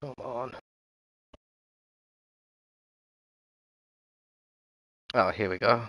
Come on. Oh, here we go.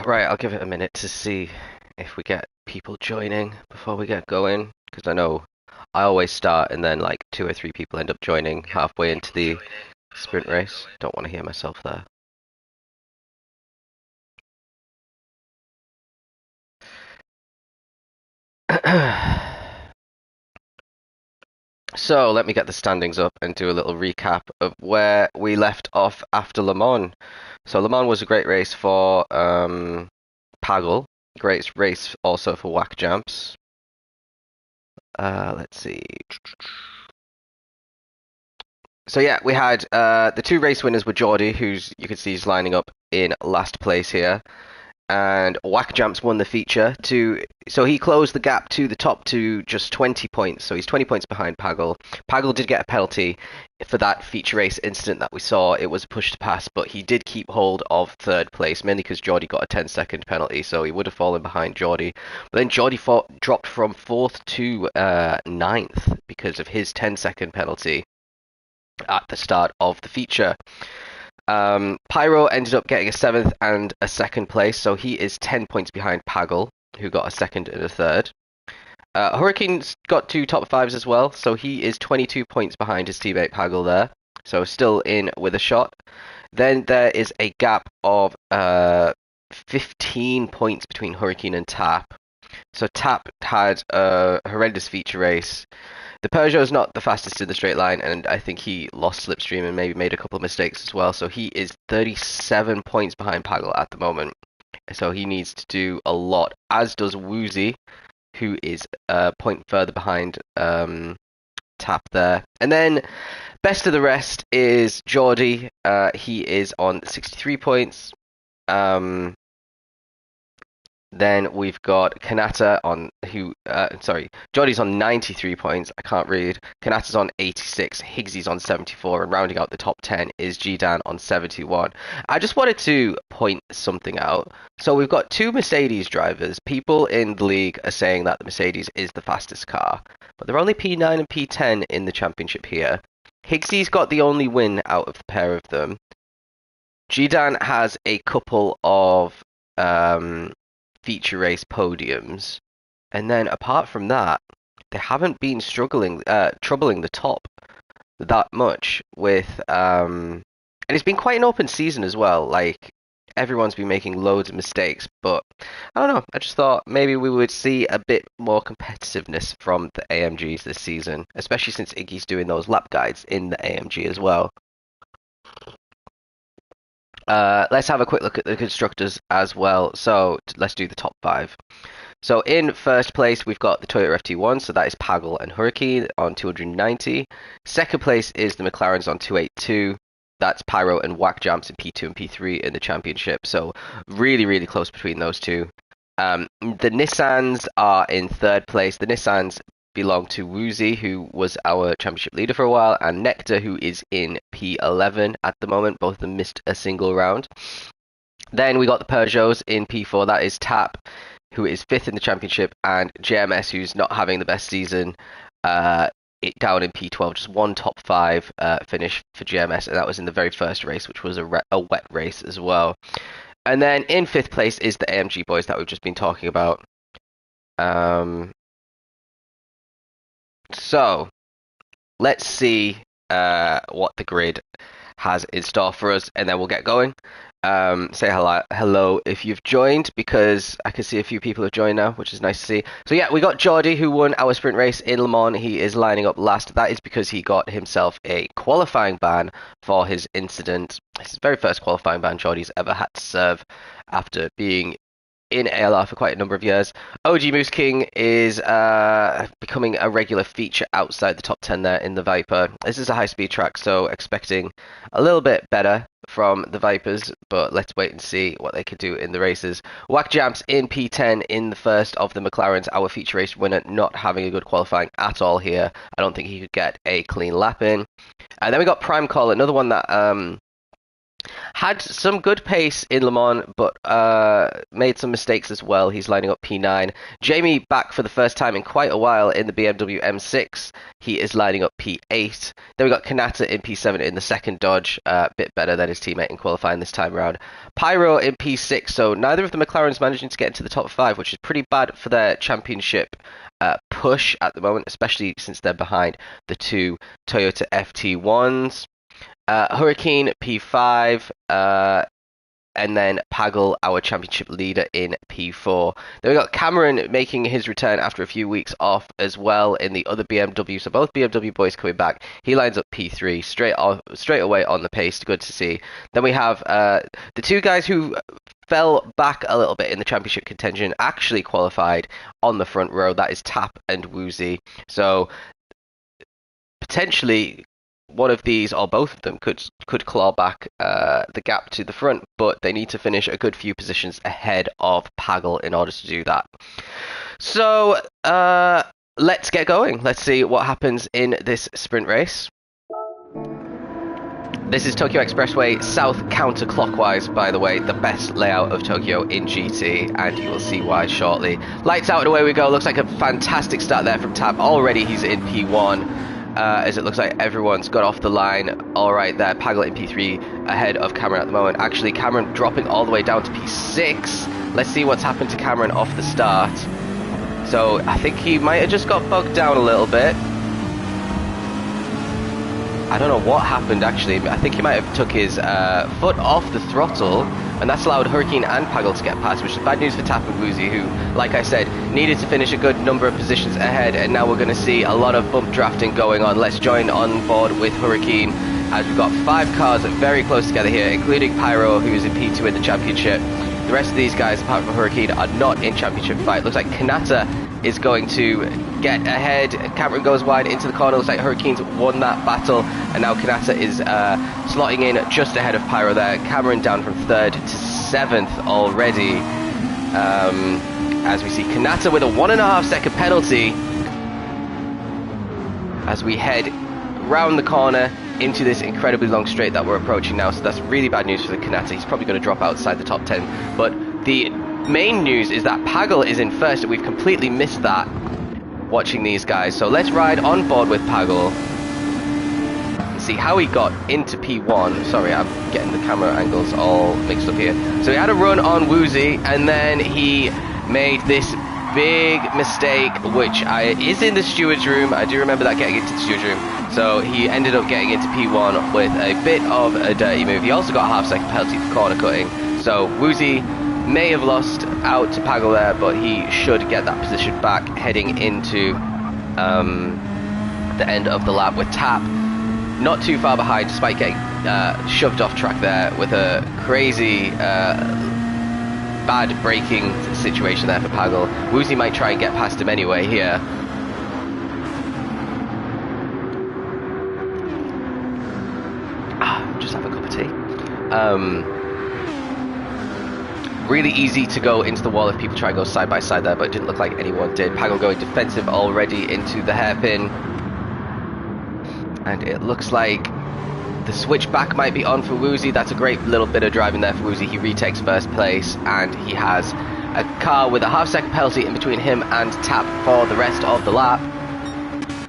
Right, I'll give it a minute to see if we get people joining before we get going, because I know I always start and then like 2 or 3 people end up joining halfway into the sprint race. Don't want to hear myself there. So let me get the standings up and do a little recap of where we left off after Le Mans. So Le Mans was a great race for Pagel, great race also for Whack Jumps. Let's see. So yeah, we had the 2 race winners were Geordie, who's you can see he's lining up in last place here, and Whack Jumps won the feature so he closed the gap to the top to just 20 points. So he's 20 points behind Pagel. Pagel did get a penalty for that feature race incident that we saw. It was a push to pass, but he did keep hold of 3rd place, mainly because Geordie got a 10-second penalty, so he would have fallen behind Geordie. But then Geordie dropped from 4th to 9th because of his 10-second penalty at the start of the feature. Pyro ended up getting a 7th and a 2nd place, so he is 10 points behind Pagel, who got a 2nd and a 3rd. Hurricane's got 2 top 5s as well, so he is 22 points behind his teammate Pagel there, so still in with a shot. Then there is a gap of 15 points between Hurricane and Tap. So Tap had a horrendous feature race. The Peugeot's not the fastest in the straight line, and I think he lost slipstream and maybe made a couple of mistakes as well. So he is 37 points behind Pagel at the moment. So he needs to do a lot, as does Woozy, who is a point further behind Tap there. And then best of the rest is Geordie. He is on 63 points. Then we've got Kanata on Geordie's on 93 points. I can't read. Kanata's on 86. Higgsy's on 74. And rounding out the top 10 is G-Dan on 71. I just wanted to point something out. So we've got 2 Mercedes drivers. People in the league are saying that the Mercedes is the fastest car. But they're only P9 and P10 in the championship here. Higgsy's got the only win out of the pair of them. G-Dan has a couple of feature race podiums, and then apart from that, they haven't been troubling the top that much with and it's been quite an open season as well. Like everyone's been making loads of mistakes, but I don't know. I just thought maybe we would see a bit more competitiveness from the AMGs this season, especially since Iggy's doing those lap guides in the AMG as well. Let's have a quick look at the constructors as well. So let's do the top 5. So in first place, we've got the Toyota FT1, so that is Pagel and Hurricane on 290. Second place is the McLarens on 282. That's Pyro and Whack Jumps in P2 and P3 in the championship. So really, really close between those two. The Nissans are in third place. The Nissans belong to Woozy, who was our championship leader for a while, and Nectar, who is in P11 at the moment. Both of them missed a single round. Then we got the Peugeots in P4. That is Tap, who is 5th in the championship, and JMS, who's not having the best season, down in P12. Just one top 5 finish for JMS, and that was in the very first race, which was a wet race as well. And then in 5th place is the AMG boys that we've just been talking about. So let's see what the grid has in store for us, and then we'll get going. Say hello if you've joined, because I can see a few people have joined now, which is nice to see. So yeah, we got Geordie, who won our sprint race in Le Mans. He is lining up last. That is because he got himself a qualifying ban for his incident. It's his very first qualifying ban Geordie's ever had to serve after being in ALR for quite a number of years. OG Moose King is becoming a regular feature outside the top 10 there in the Viper. This is a high-speed track, so expecting a little bit better from the Vipers, but let's wait and see what they could do in the races. Whack Jams in P10 in the first of the McLarens, our feature race winner, not having a good qualifying at all here. I don't think he could get a clean lap in. And then we got Prime Call, another one that had some good pace in Le Mans, but made some mistakes as well. He's lining up P9. Jamie back for the first time in quite a while in the BMW M6. He is lining up P8. Then we got Kanata in P7 in the second Dodge. A bit better than his teammate in qualifying this time around. Pyro in P6. So neither of the McLarens managing to get into the top 5, which is pretty bad for their championship push at the moment, especially since they're behind the two Toyota FT1s. Hurricane P5, and then Pagel, our championship leader, in P4. Then we got Cameron making his return after a few weeks off as well in the other BMW. So both BMW boys coming back. He lines up P3 straight away on the pace. Good to see. Then we have the two guys who fell back a little bit in the championship contention actually qualified on the front row. That is Tap and Woozy. So potentially one of these or both of them could claw back the gap to the front, but they need to finish a good few positions ahead of Pagel in order to do that. So let's get going. Let's see what happens in this sprint race. This is Tokyo Expressway south counterclockwise, by the way, the best layout of Tokyo in GT, and you will see why shortly. Lights out and away we go. Looks like a fantastic start there from Tap. Already he's in P1. As it looks like everyone's got off the line. All right there, Pagel in P3 ahead of Cameron at the moment. Actually, Cameron dropping all the way down to P6. Let's see what's happened to Cameron off the start. So I think he might have just got bogged down a little bit. I don't know what happened actually. I think he might have took his foot off the throttle, and that's allowed Hurricane and Pagel to get past, which is bad news for Tap and Woozy, who, like I said, needed to finish a good number of positions ahead, and now we're going to see a lot of bump drafting going on. Let's join on board with Hurricane, as we've got 5 cars very close together here, including Pyro, who's in P2 in the championship. The rest of these guys, apart from Hurricane, are not in championship fight. Looks like Kanata is going to get ahead. Cameron goes wide into the corner. Looks like Hurricane's won that battle, and now Kanata is slotting in just ahead of Pyro there. Cameron down from 3rd to 7th already. As we see Kanata with a 1.5 second penalty as we head round the corner into this incredibly long straight that we're approaching now. So that's really bad news for the Kanata. He's probably going to drop outside the top 10. But the main news is that Pagel is in first, and we've completely missed that watching these guys. So let's ride on board with Pagel and see how he got into P1. Sorry, I'm getting the camera angles all mixed up here. So he had a run on Woozy, and then he made this big mistake, which is in the steward's room. I do remember that, getting into the steward's room. So he ended up getting into P1 with a bit of a dirty move. He also got a 0.5 second penalty for corner cutting. So Woozy may have lost out to Pagel there, but he should get that position back heading into the end of the lap, with Tap not too far behind, despite getting shoved off track there with a crazy bad braking situation there for Pagel. Woozy might try and get past him anyway here. Just have a cup of tea. Really easy to go into the wall if people try and go side by side there, but it didn't look like anyone did. Pagel going defensive already into the hairpin, and it looks like the switch back might be on for Woozy. That's a great little bit of driving there for Woozy. He retakes first place, and he has a car with a 0.5 second penalty in between him and Tap for the rest of the lap.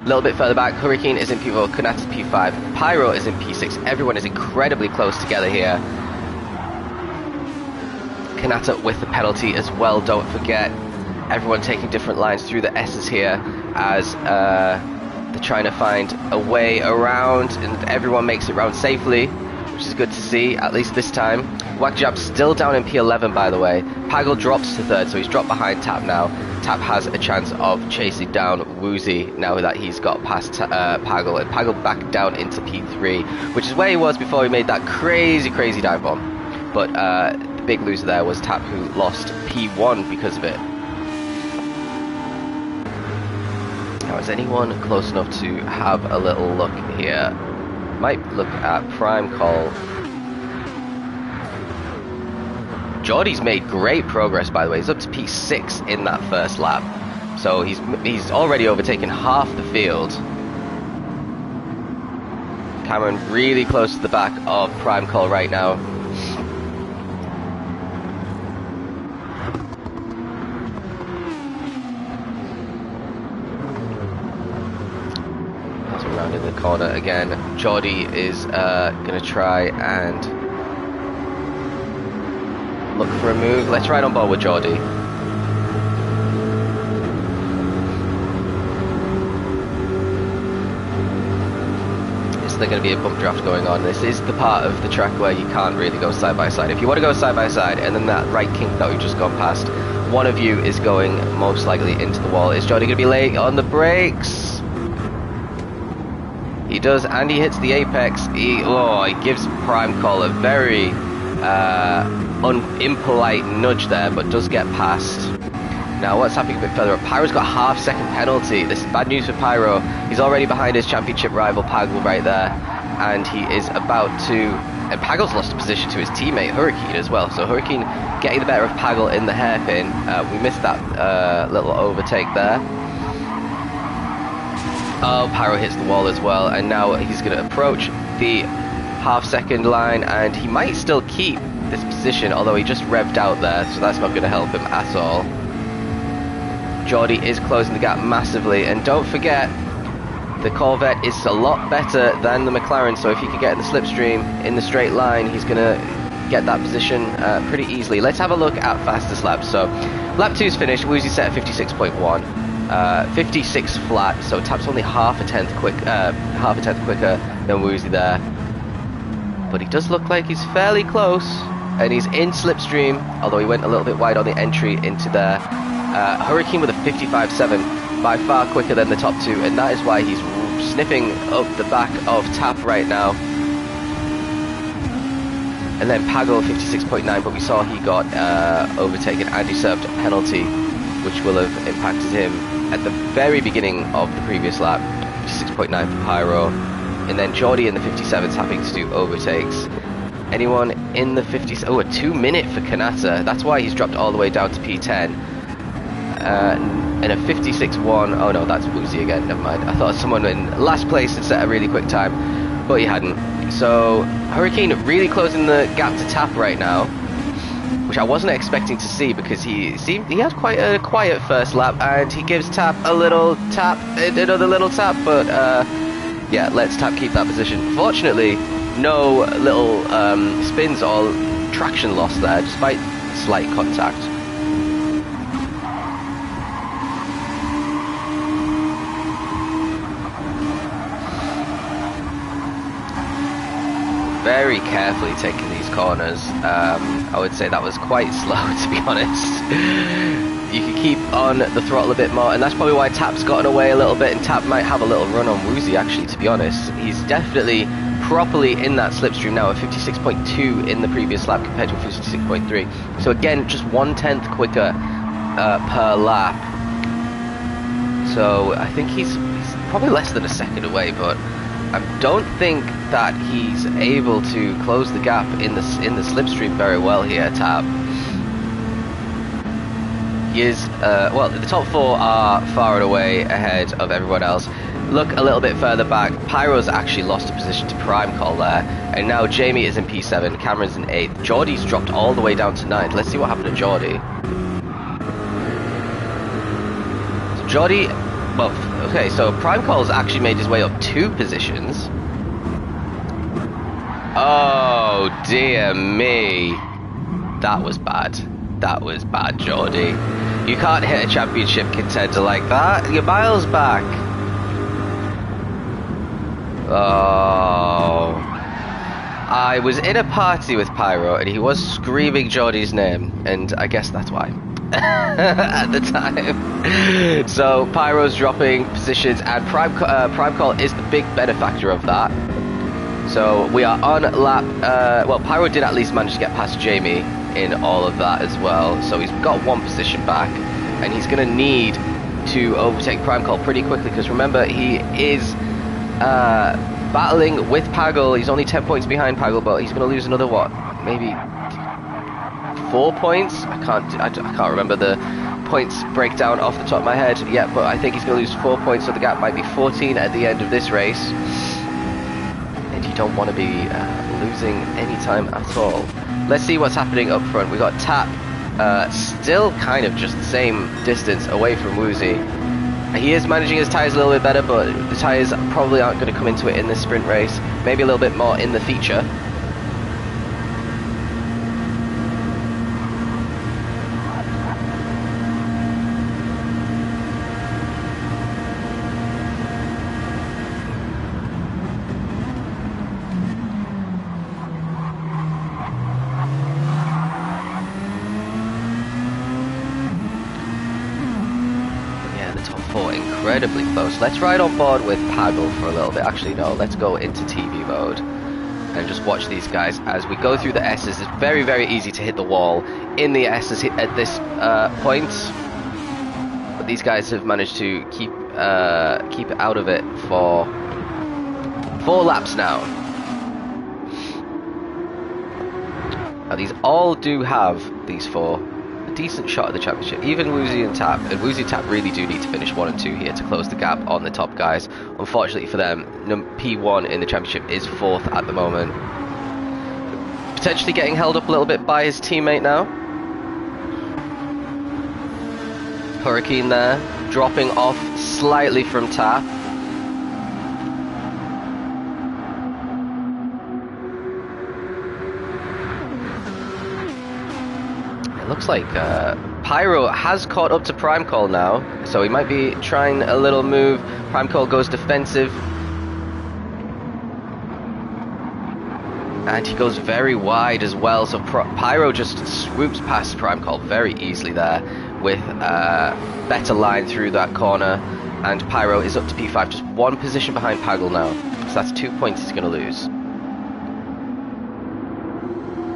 A little bit further back, Hurricane is in P4, Kanata's P5, Pyro is in P6. Everyone is incredibly close together here. Kanata with the penalty as well, don't forget. Everyone taking different lines through the S's here as they're trying to find a way around, and everyone makes it round safely, which is good to see, at least this time. Whackjab still down in P11, by the way. Pagel drops to 3rd, so he's dropped behind Tap now. Tap has a chance of chasing down Woozy now that he's got past Pagel, and Pagel back down into P3, which is where he was before he made that crazy dive bomb. But big loser there was Tap, who lost P1 because of it. Now, is anyone close enough to have a little look here? Might look at Prime Call. Geordie's made great progress, by the way. He's up to P6 in that first lap. So he's already overtaken half the field. Cameron really close to the back of Prime Call right now. As we're rounding the corner again, Geordie is going to try and look for a move. Let's ride on board with Geordie. There's going to be a bump draft going on. This is the part of the track where you can't really go side by side. If you want to go side by side and then that right kink that we've just gone past, one of you is going most likely into the wall. Is Geordie going to be late on the brakes? He does, and he hits the apex. He gives Prime Call a very impolite nudge there, but does get past. Now, what's happening a bit further up? Pyro's got a half-second penalty. This is bad news for Pyro. He's already behind his championship rival, Pagel, right there. And he is about to... And Pagel's lost a position to his teammate, Hurricane, as well. So Hurricane getting the better of Pagel in the hairpin. We missed that little overtake there. Oh, Pyro hits the wall as well. And now he's going to approach the half-second line. And he might still keep this position, although he just revved out there. So that's not going to help him at all. Geordie is closing the gap massively, and don't forget the Corvette is a lot better than the McLaren, so if he can get in the slipstream in the straight line, he's going to get that position pretty easily. Let's have a look at fastest laps. So lap 2's finished. Woozy set at 56.1, 56 flat, so Tap's only half a tenth quicker than Woozy there, but he does look like he's fairly close, and he's in slipstream, although he went a little bit wide on the entry into there. Hurricane with a 55.7, by far quicker than the top two, and that is why he's sniffing up the back of Tap right now. And then Pagel 56.9, but we saw he got overtaken and he served a penalty, which will have impacted him at the very beginning of the previous lap. 56.9 for Pyro, and then Geordie in the 57's having to do overtakes. Anyone in the 50s? Oh, a 2-minute for Kanata. That's why he's dropped all the way down to P10. And a 56.1. Oh no, that's Woozy again. Never mind. I thought someone in last place had set a really quick time, but he hadn't. So Hurricane really closing the gap to Tap right now, which I wasn't expecting to see because he had quite a quiet first lap, and he gives Tap a little tap, another little tap. But yeah, let's Tap keep that position. Fortunately, no little spins or traction loss there, despite slight contact. Very carefully taking these corners. I would say that was quite slow, to be honest. You can keep on the throttle a bit more, and that's probably why Tap's gotten away a little bit, and Tap might have a little run on Woozy, actually, to be honest. He's definitely properly in that slipstream now, at 56.2 in the previous lap compared to 56.3. So again, just 1/10 quicker per lap. So I think he's probably less than a second away, but I don't think that he's able to close the gap in the slipstream very well here, Tap. He is, well, the top four are far and away ahead of everyone else. Look a little bit further back, Pyro's actually lost a position to Prime Call there, and now Jamie is in P7, Cameron's in 8th, Geordie's dropped all the way down to 9th. Let's see what happened to Geordie. So Geordie, well, okay, so Prime Call's actually made his way up 2 positions. Oh dear me, that was bad. That was bad, Geordie. You can't hit a championship contender like that. You're miles back. Oh. I was in a party with Pyro and he was screaming Geordie's name, and I guess that's why. At the time. So Pyro's dropping positions, and Prime Call is the big benefactor of that. So we are on lap, well, Pyro did at least manage to get past Jamie in all of that as well. So he's got one position back, and he's going to need to overtake Prime Call pretty quickly, because remember, he is battling with Pagel. He's only 10 points behind Pagel, but he's going to lose another, what, maybe 4 points? I can't remember the points breakdown off the top of my head yet, but I think he's going to lose 4 points, so the gap might be 14 at the end of this race. And you don't want to be losing any time at all. Let's see what's happening up front. We've got Tap still kind of just the same distance away from Woozy. He is managing his tyres a little bit better, but the tyres probably aren't going to come into it in this sprint race. Maybe a little bit more in the feature. Incredibly close. Let's ride on board with Pagel for a little bit. Actually, no, let's go into TV mode and just watch these guys as we go through the S's. It's very, very easy to hit the wall in the S's at this point, but these guys have managed to keep out of it for 4 laps now. Now these all do have, these 4, decent shot at the championship. Even Woozy and Tap, and Woozy and Tap really do need to finish 1 and 2 here to close the gap on the top guys. Unfortunately for them, P1 in the championship is 4th at the moment. Potentially getting held up a little bit by his teammate now. Hurricane there, dropping off slightly from Tap. Looks like Pyro has caught up to Prime Call now, so he might be trying a little move. Prime Call goes defensive, and he goes very wide as well, so Pyro just swoops past Prime Call very easily there with better line through that corner, and Pyro is up to P5, just 1 position behind Pagel now, so that's 2 points he's going to lose.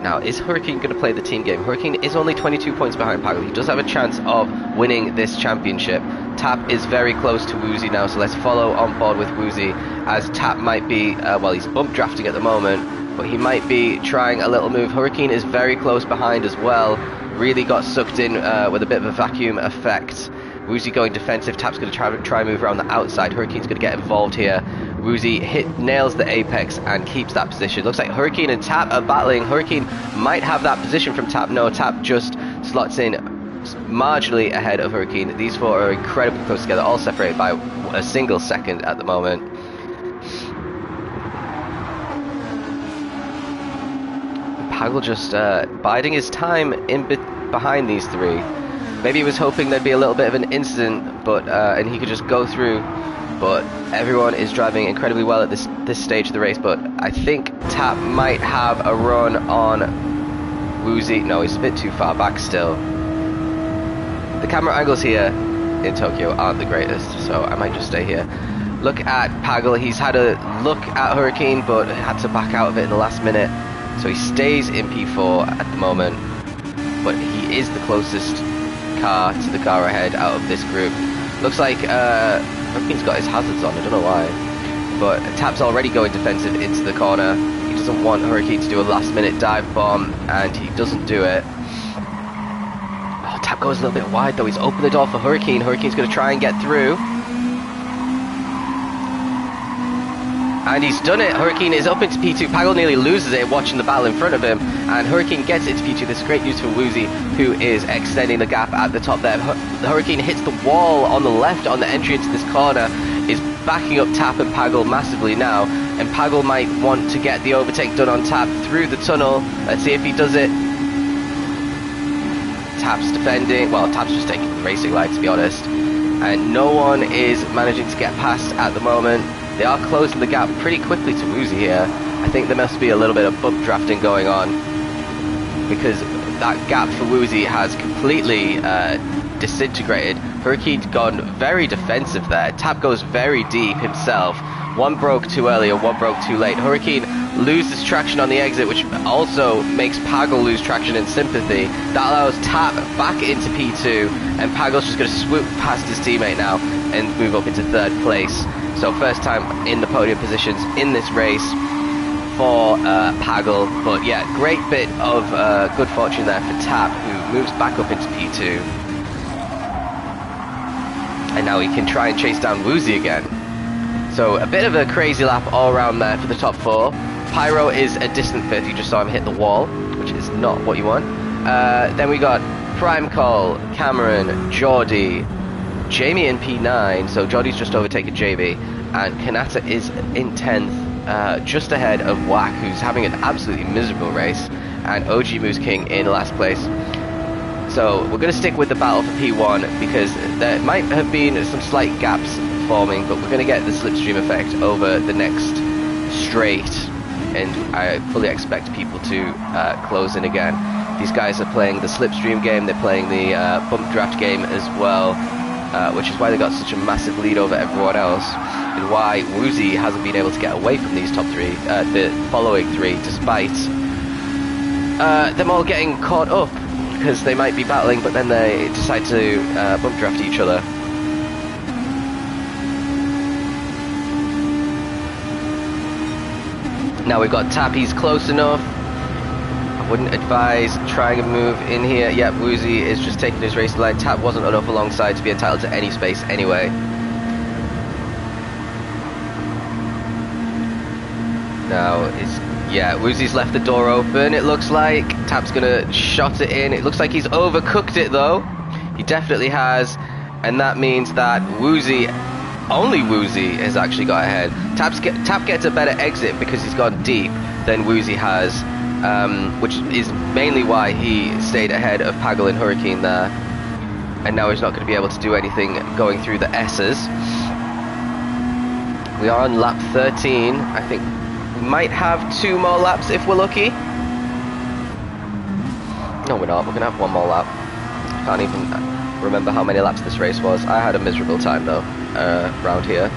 Now, is Hurricane going to play the team game? Hurricane is only 22 points behind Pagel. He does have a chance of winning this championship. Tap is very close to Woozy now, so let's follow on board with Woozy, as Tap might be, well, he's bump drafting at the moment, but he might be trying a little move. Hurricane is very close behind as well. Really got sucked in with a bit of a vacuum effect. Woozy going defensive. Tap's going to try and move around the outside. Hurricane's going to get involved here. Woozy nails the apex and keeps that position. Looks like Hurricane and Tap are battling. Hurricane might have that position from Tap. No, Tap just slots in marginally ahead of Hurricane. These 4 are incredibly close together, all separated by a single second at the moment. Pagel just biding his time in behind these 3. Maybe he was hoping there'd be a little bit of an incident, but and he could just go through. But everyone is driving incredibly well at this stage of the race. But I think Tap might have a run on Woozy. No, he's a bit too far back still. The camera angles here in Tokyo aren't the greatest, so I might just stay here. Look at Pagel. He's had a look at Hurricane, but had to back out of it in the last minute. So he stays in P4 at the moment. But he is the closest car to the car ahead out of this group. Looks like Hurricane's got his hazards on, I don't know why. But Tap's already going defensive into the corner. He doesn't want Hurricane to do a last minute dive bomb, and he doesn't do it. Oh, Tap goes a little bit wide though. He's opened the door for Hurricane. Hurricane's going to try and get through. And he's done it. Hurricane is up into P2. Pagel nearly loses it watching the battle in front of him. And Hurricane gets into P2. This is great news for Woozy, who is extending the gap at the top there. The Hurricane hits the wall on the left on the entry into this corner. Is backing up Tap and Pagel massively now. And Pagel might want to get the overtake done on Tap through the tunnel. Let's see if he does it. Tap's defending. Well, Tap's just taking the racing line, to be honest. And no one is managing to get past at the moment. They are closing the gap pretty quickly to Woozy here. I think there must be a little bit of bump drafting going on, because that gap for Woozy has completely disintegrated. Hurricane's gone very defensive there. Tap goes very deep himself. One broke too early and one broke too late. Hurricane loses traction on the exit, which also makes Pagel lose traction in sympathy. That allows Tap back into P2, and Pagel's just going to swoop past his teammate now and move up into third place. So first time in the podium positions in this race for Pagel. But yeah, great bit of good fortune there for Tap, who moves back up into P2. And now he can try and chase down Woozy again. So a bit of a crazy lap all around there for the top four. Pyro is a distant fifth. You just saw him hit the wall, which is not what you want. Then we got Prime Call, Cameron, Geordie, Jamie in P9. So Geordie's just overtaken Jamie. And Kanata is in 10th, just ahead of Wack, who's having an absolutely miserable race. And OG Moose King in last place. So we're going to stick with the battle for P1 because there might have been some slight gaps forming, but we're going to get the slipstream effect over the next straight, and I fully expect people to close in again. These guys are playing the slipstream game, they're playing the bump draft game as well, which is why they got such a massive lead over everyone else, and why Woozy hasn't been able to get away from these top three, the following three, despite them all getting caught up, because they might be battling, but then they decide to bump draft each other. Now we've got Tappy's close enough. I wouldn't advise trying a move in here. Yep, Woozy is just taking his race line. Tap wasn't enough alongside to be entitled to any space anyway. Now it's, yeah, Woozy's left the door open, it looks like. Tap's gonna shot it in. It looks like he's overcooked it though. He definitely has. And that means that Woozy, only Woozy, has actually got ahead. Tap gets a better exit because he's gone deep than Woozy has, which is mainly why he stayed ahead of Pagel and Hurricane there. And now he's not going to be able to do anything going through the S's. We are on lap 13. I think we might have 2 more laps if we're lucky. No, we're not. We're going to have 1 more lap. Can't even remember how many laps this race was. I had a miserable time though, around here.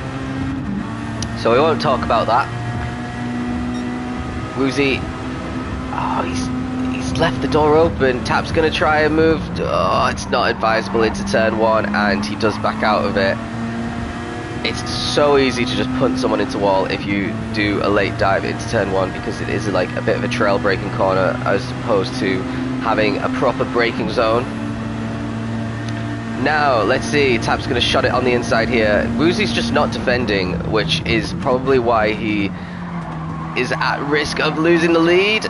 So we won't talk about that. Woozy, oh, he's left the door open. Tap's going to try and move. Oh, it's not advisable into turn 1, and he does back out of it. It's so easy to just punt someone into wall if you do a late dive into turn 1, because it is like a bit of a trail braking corner as opposed to having a proper braking zone. Now, let's see, Tap's going to shot it on the inside here. Woozy's just not defending, which is probably why he is at risk of losing the lead.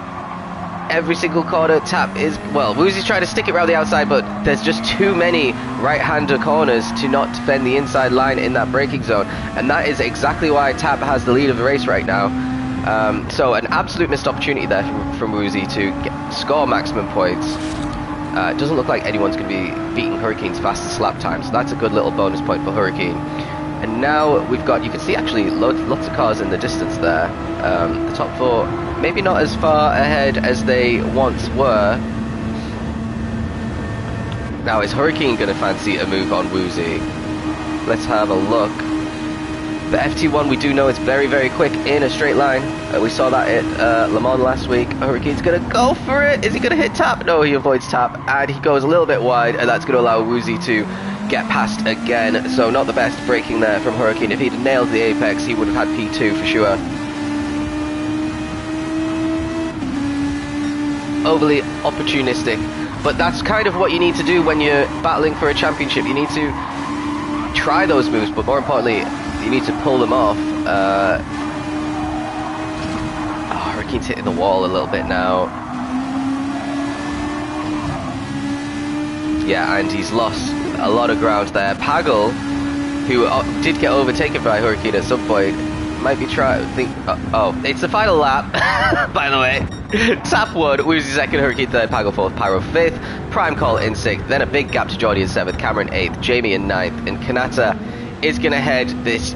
Every single corner, Tap is, well, Woozy's trying to stick it around the outside, but there's just too many right-hander corners to not defend the inside line in that braking zone. And that is exactly why Tap has the lead of the race right now. So an absolute missed opportunity there from Woozy to score maximum points. It doesn't look like anyone's going to be beating Hurricane's fastest lap time, so that's a good little bonus point for Hurricane. And now we've got, you can see actually lots of cars in the distance there. The top 4, maybe not as far ahead as they once were. Now is Hurricane going to fancy a move on Woozy? Let's have a look. The FT1, we do know it's very, very quick in a straight line. We saw that at Le Mans last week. Hurricane's going to go for it. Is he going to hit Tap? No, he avoids Tap, and he goes a little bit wide, and that's going to allow Woozy to get past again. So not the best braking there from Hurricane. If he'd nailed the apex, he would have had P2 for sure. Overly opportunistic, but that's kind of what you need to do when you're battling for a championship. You need to try those moves, but more importantly, you need to pull them off. Hurricane's hitting the wall a little bit now. Yeah, and he's lost a lot of ground there. Pagel, who did get overtaken by Hurricane at some point, might be trying. Oh, it's the final lap, by the way. Tap 1, Woozy 2nd, Hurricane 3rd, Pagel 4th, Pyro 5th, Prime Call in 6th, then a big gap to Geordie in 7th, Cameron 8th, Jamie in 9th, and Kanata is going to head this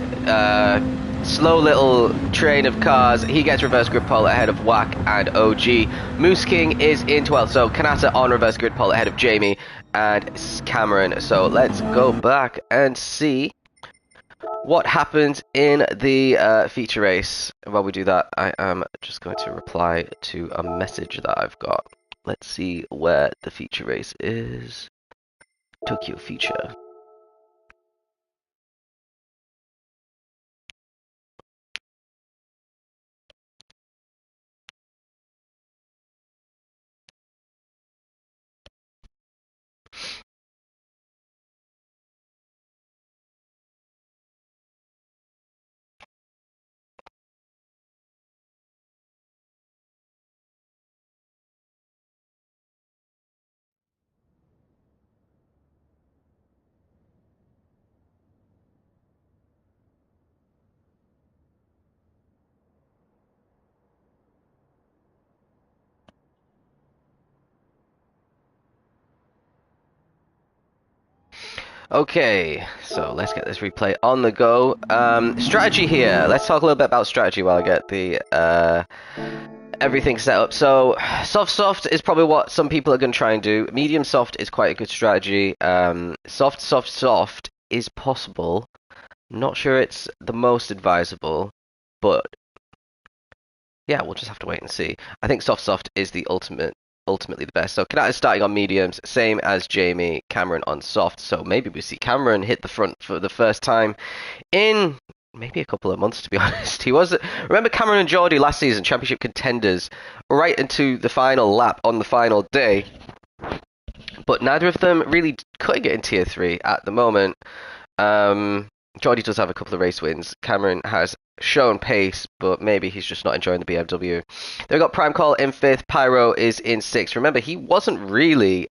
slow little train of cars. He gets reverse grid pole ahead of Wack and OG. Moose King is in 12th, so Kanata on reverse grid pole ahead of Jamie and Cameron. So let's go back and see what happened in the feature race. While we do that, I am just going to reply to a message that I've got. Let's see where the feature race is. Tokyo feature. Okay, so let's get this replay on the go. Strategy here. Let's talk a little bit about strategy while I get the everything set up. So soft is probably what some people are going to try and do. Medium soft is quite a good strategy. Soft is possible. Not sure it's the most advisable, but yeah, we'll just have to wait and see. I think soft is the ultimately the best. So Kanata is starting on mediums, same as Jamie. Cameron on soft. So maybe we see Cameron hit the front for the first time in maybe a couple of months, to be honest. He was, remember Cameron and Geordie last season, championship contenders, right into the final lap on the final day. But neither of them really couldn't get in tier 3 at the moment. Geordie does have a couple of race wins. Cameron has shown pace, but maybe he's just not enjoying the BMW. They've got Prime Call in 5th. Pyro is in 6th. Remember, he wasn't really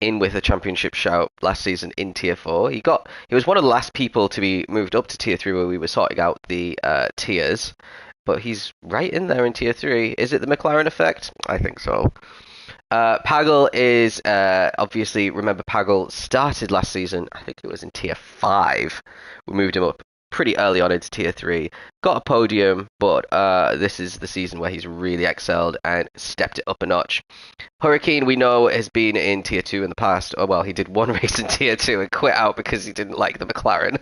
in with a championship shout last season in tier 4. He was one of the last people to be moved up to tier 3 where we were sorting out the tiers. But he's right in there in tier 3. Is it the McLaren effect? I think so. Pagel is obviously, remember Pagel started last season, I think it was in tier 5. We moved him up pretty early on into tier 3, got a podium, but this is the season where he's really excelled and stepped it up a notch. Hurricane, we know, has been in tier 2 in the past. Oh well, he did one race in tier 2 and quit out because he didn't like the McLaren.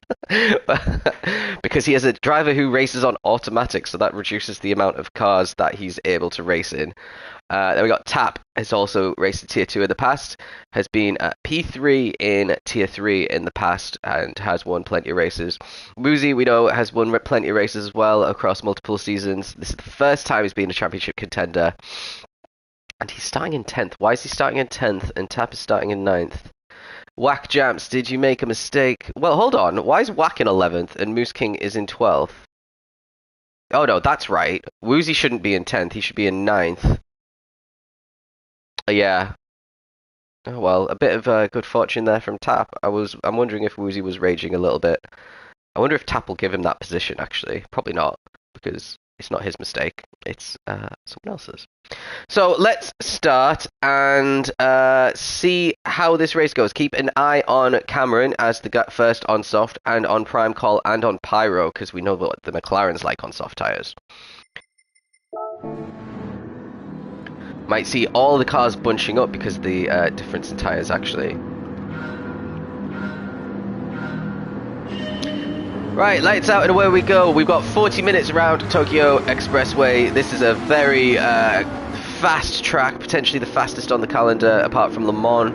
Because he has a driver who races on automatic, so that reduces the amount of cars that he's able to race in. Then we got Tap, has also raced in tier 2 in the past, has been at P3 in tier 3 in the past, and has won plenty of races. Woozy, we know, has won plenty of races as well across multiple seasons. This is the first time he's been a championship contender. And he's starting in 10th. Why is he starting in 10th and Tap is starting in 9th? Whack Jamps, did you make a mistake? Well, hold on. Why is Whack in 11th and Moose King is in 12th? Oh no, that's right. Woozy shouldn't be in 10th. He should be in 9th. Yeah. Oh well, a bit of good fortune there from Tap. I'm wondering if Woozy was raging a little bit. I wonder if Tap will give him that position, actually. Probably not, because it's not his mistake. It's someone else's. So let's start and see how this race goes. Keep an eye on Cameron as the first on soft, and on Prime Call and on Pyro, because we know what the McLaren's like on soft tyres. Might see all the cars bunching up because of the difference in tyres, actually. Right, lights out and away we go. We've got 40 minutes around Tokyo Expressway. This is a very fast track, potentially the fastest on the calendar, apart from Le Mans.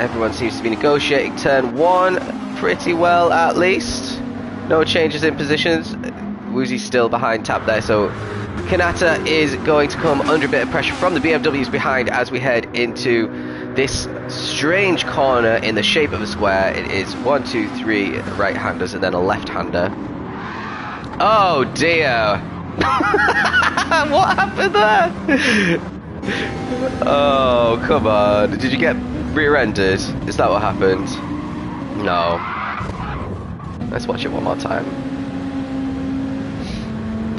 Everyone seems to be negotiating turn 1 pretty well, at least. No changes in positions. Woozy's still behind Tap there, so Kanata is going to come under a bit of pressure from the BMWs behind as we head into this strange corner in the shape of a square. It is 1, 2, 3 right-handers and then a left-hander. Oh dear! What happened there? Oh, come on. Did you get rear-ended? Is that what happened? No. Let's watch it one more time.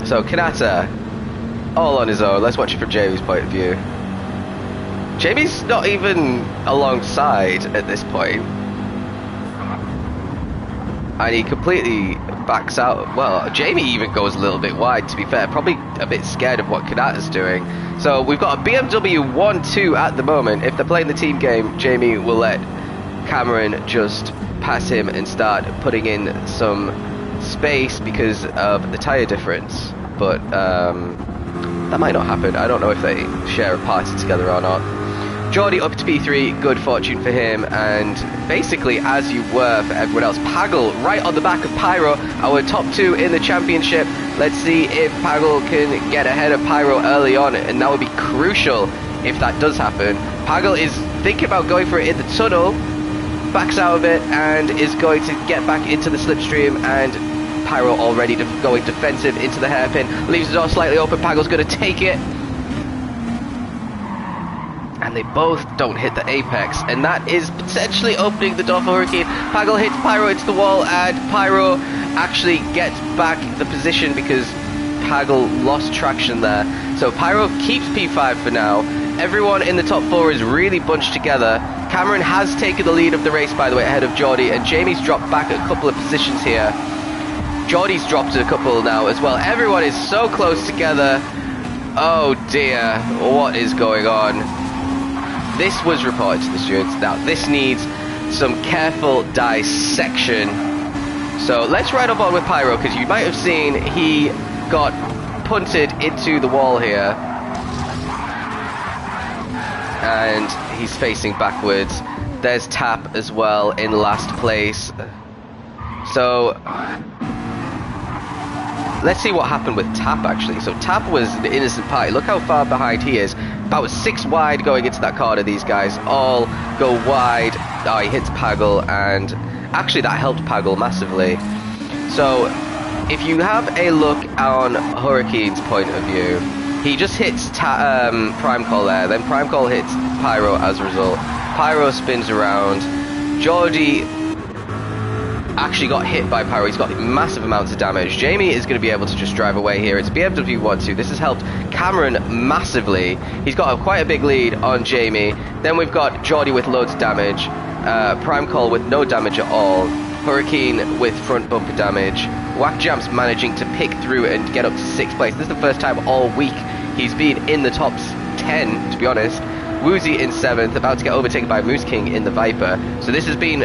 So Kanata, all on his own. Let's watch it from Jamie's point of view. Jamie's not even alongside at this point. And he completely backs out. Well, Jamie even goes a little bit wide, to be fair. Probably a bit scared of what Kanata's doing. So we've got a BMW 1-2 at the moment. If they're playing the team game, Jamie will let Cameron just pass him and start putting in some space because of the tyre difference. But that might not happen. I don't know if they share a party together or not. Geordie up to P3, good fortune for him, and basically as you were for everyone else. Pagel right on the back of Pyro, our top 2 in the championship. Let's see if Pagel can get ahead of Pyro early on, and that would be crucial if that does happen. Pagel is thinking about going for it in the tunnel, backs out of it, and is going to get back into the slipstream, and Pyro already going defensive into the hairpin, leaves the door slightly open. Pagel's going to take it. And they both don't hit the apex, and that is potentially opening the door for Hurricane. Pagel hits Pyro into the wall, and Pyro actually gets back the position because Pagel lost traction there. So Pyro keeps P5 for now. Everyone in the top 4 is really bunched together. Cameron has taken the lead of the race, by the way, ahead of Geordie, and Jamie's dropped back a couple of positions here. Geordie's dropped a couple now as well. Everyone is so close together. Oh dear, what is going on? This was reported to the stewards. Now, this needs some careful dissection. So let's ride up on with Pyro, because you might have seen he got punted into the wall here. And he's facing backwards. There's Tap as well in last place. So let's see what happened with Tap, actually. So Tap was the innocent party. Look how far behind he is. About 6 wide going into that corner. These guys all go wide. Oh, he hits Pagel, and actually that helped Pagel massively. So if you have a look on Hurricane's point of view, he just hits Prime Call there. Then Prime Call hits Pyro as a result. Pyro spins around. Geordie actually got hit by Pyro. He's got massive amounts of damage. Jamie is going to be able to just drive away here. It's BMW 1-2. This has helped Cameron massively. He's got quite a big lead on Jamie. Then we've got Geordie with loads of damage. Prime Call with no damage at all. Hurricane with front bumper damage. Whack Jamps managing to pick through and get up to 6th place. This is the first time all week he's been in the top 10, to be honest. Woozy in 7th, about to get overtaken by Moose King in the Viper. So this has been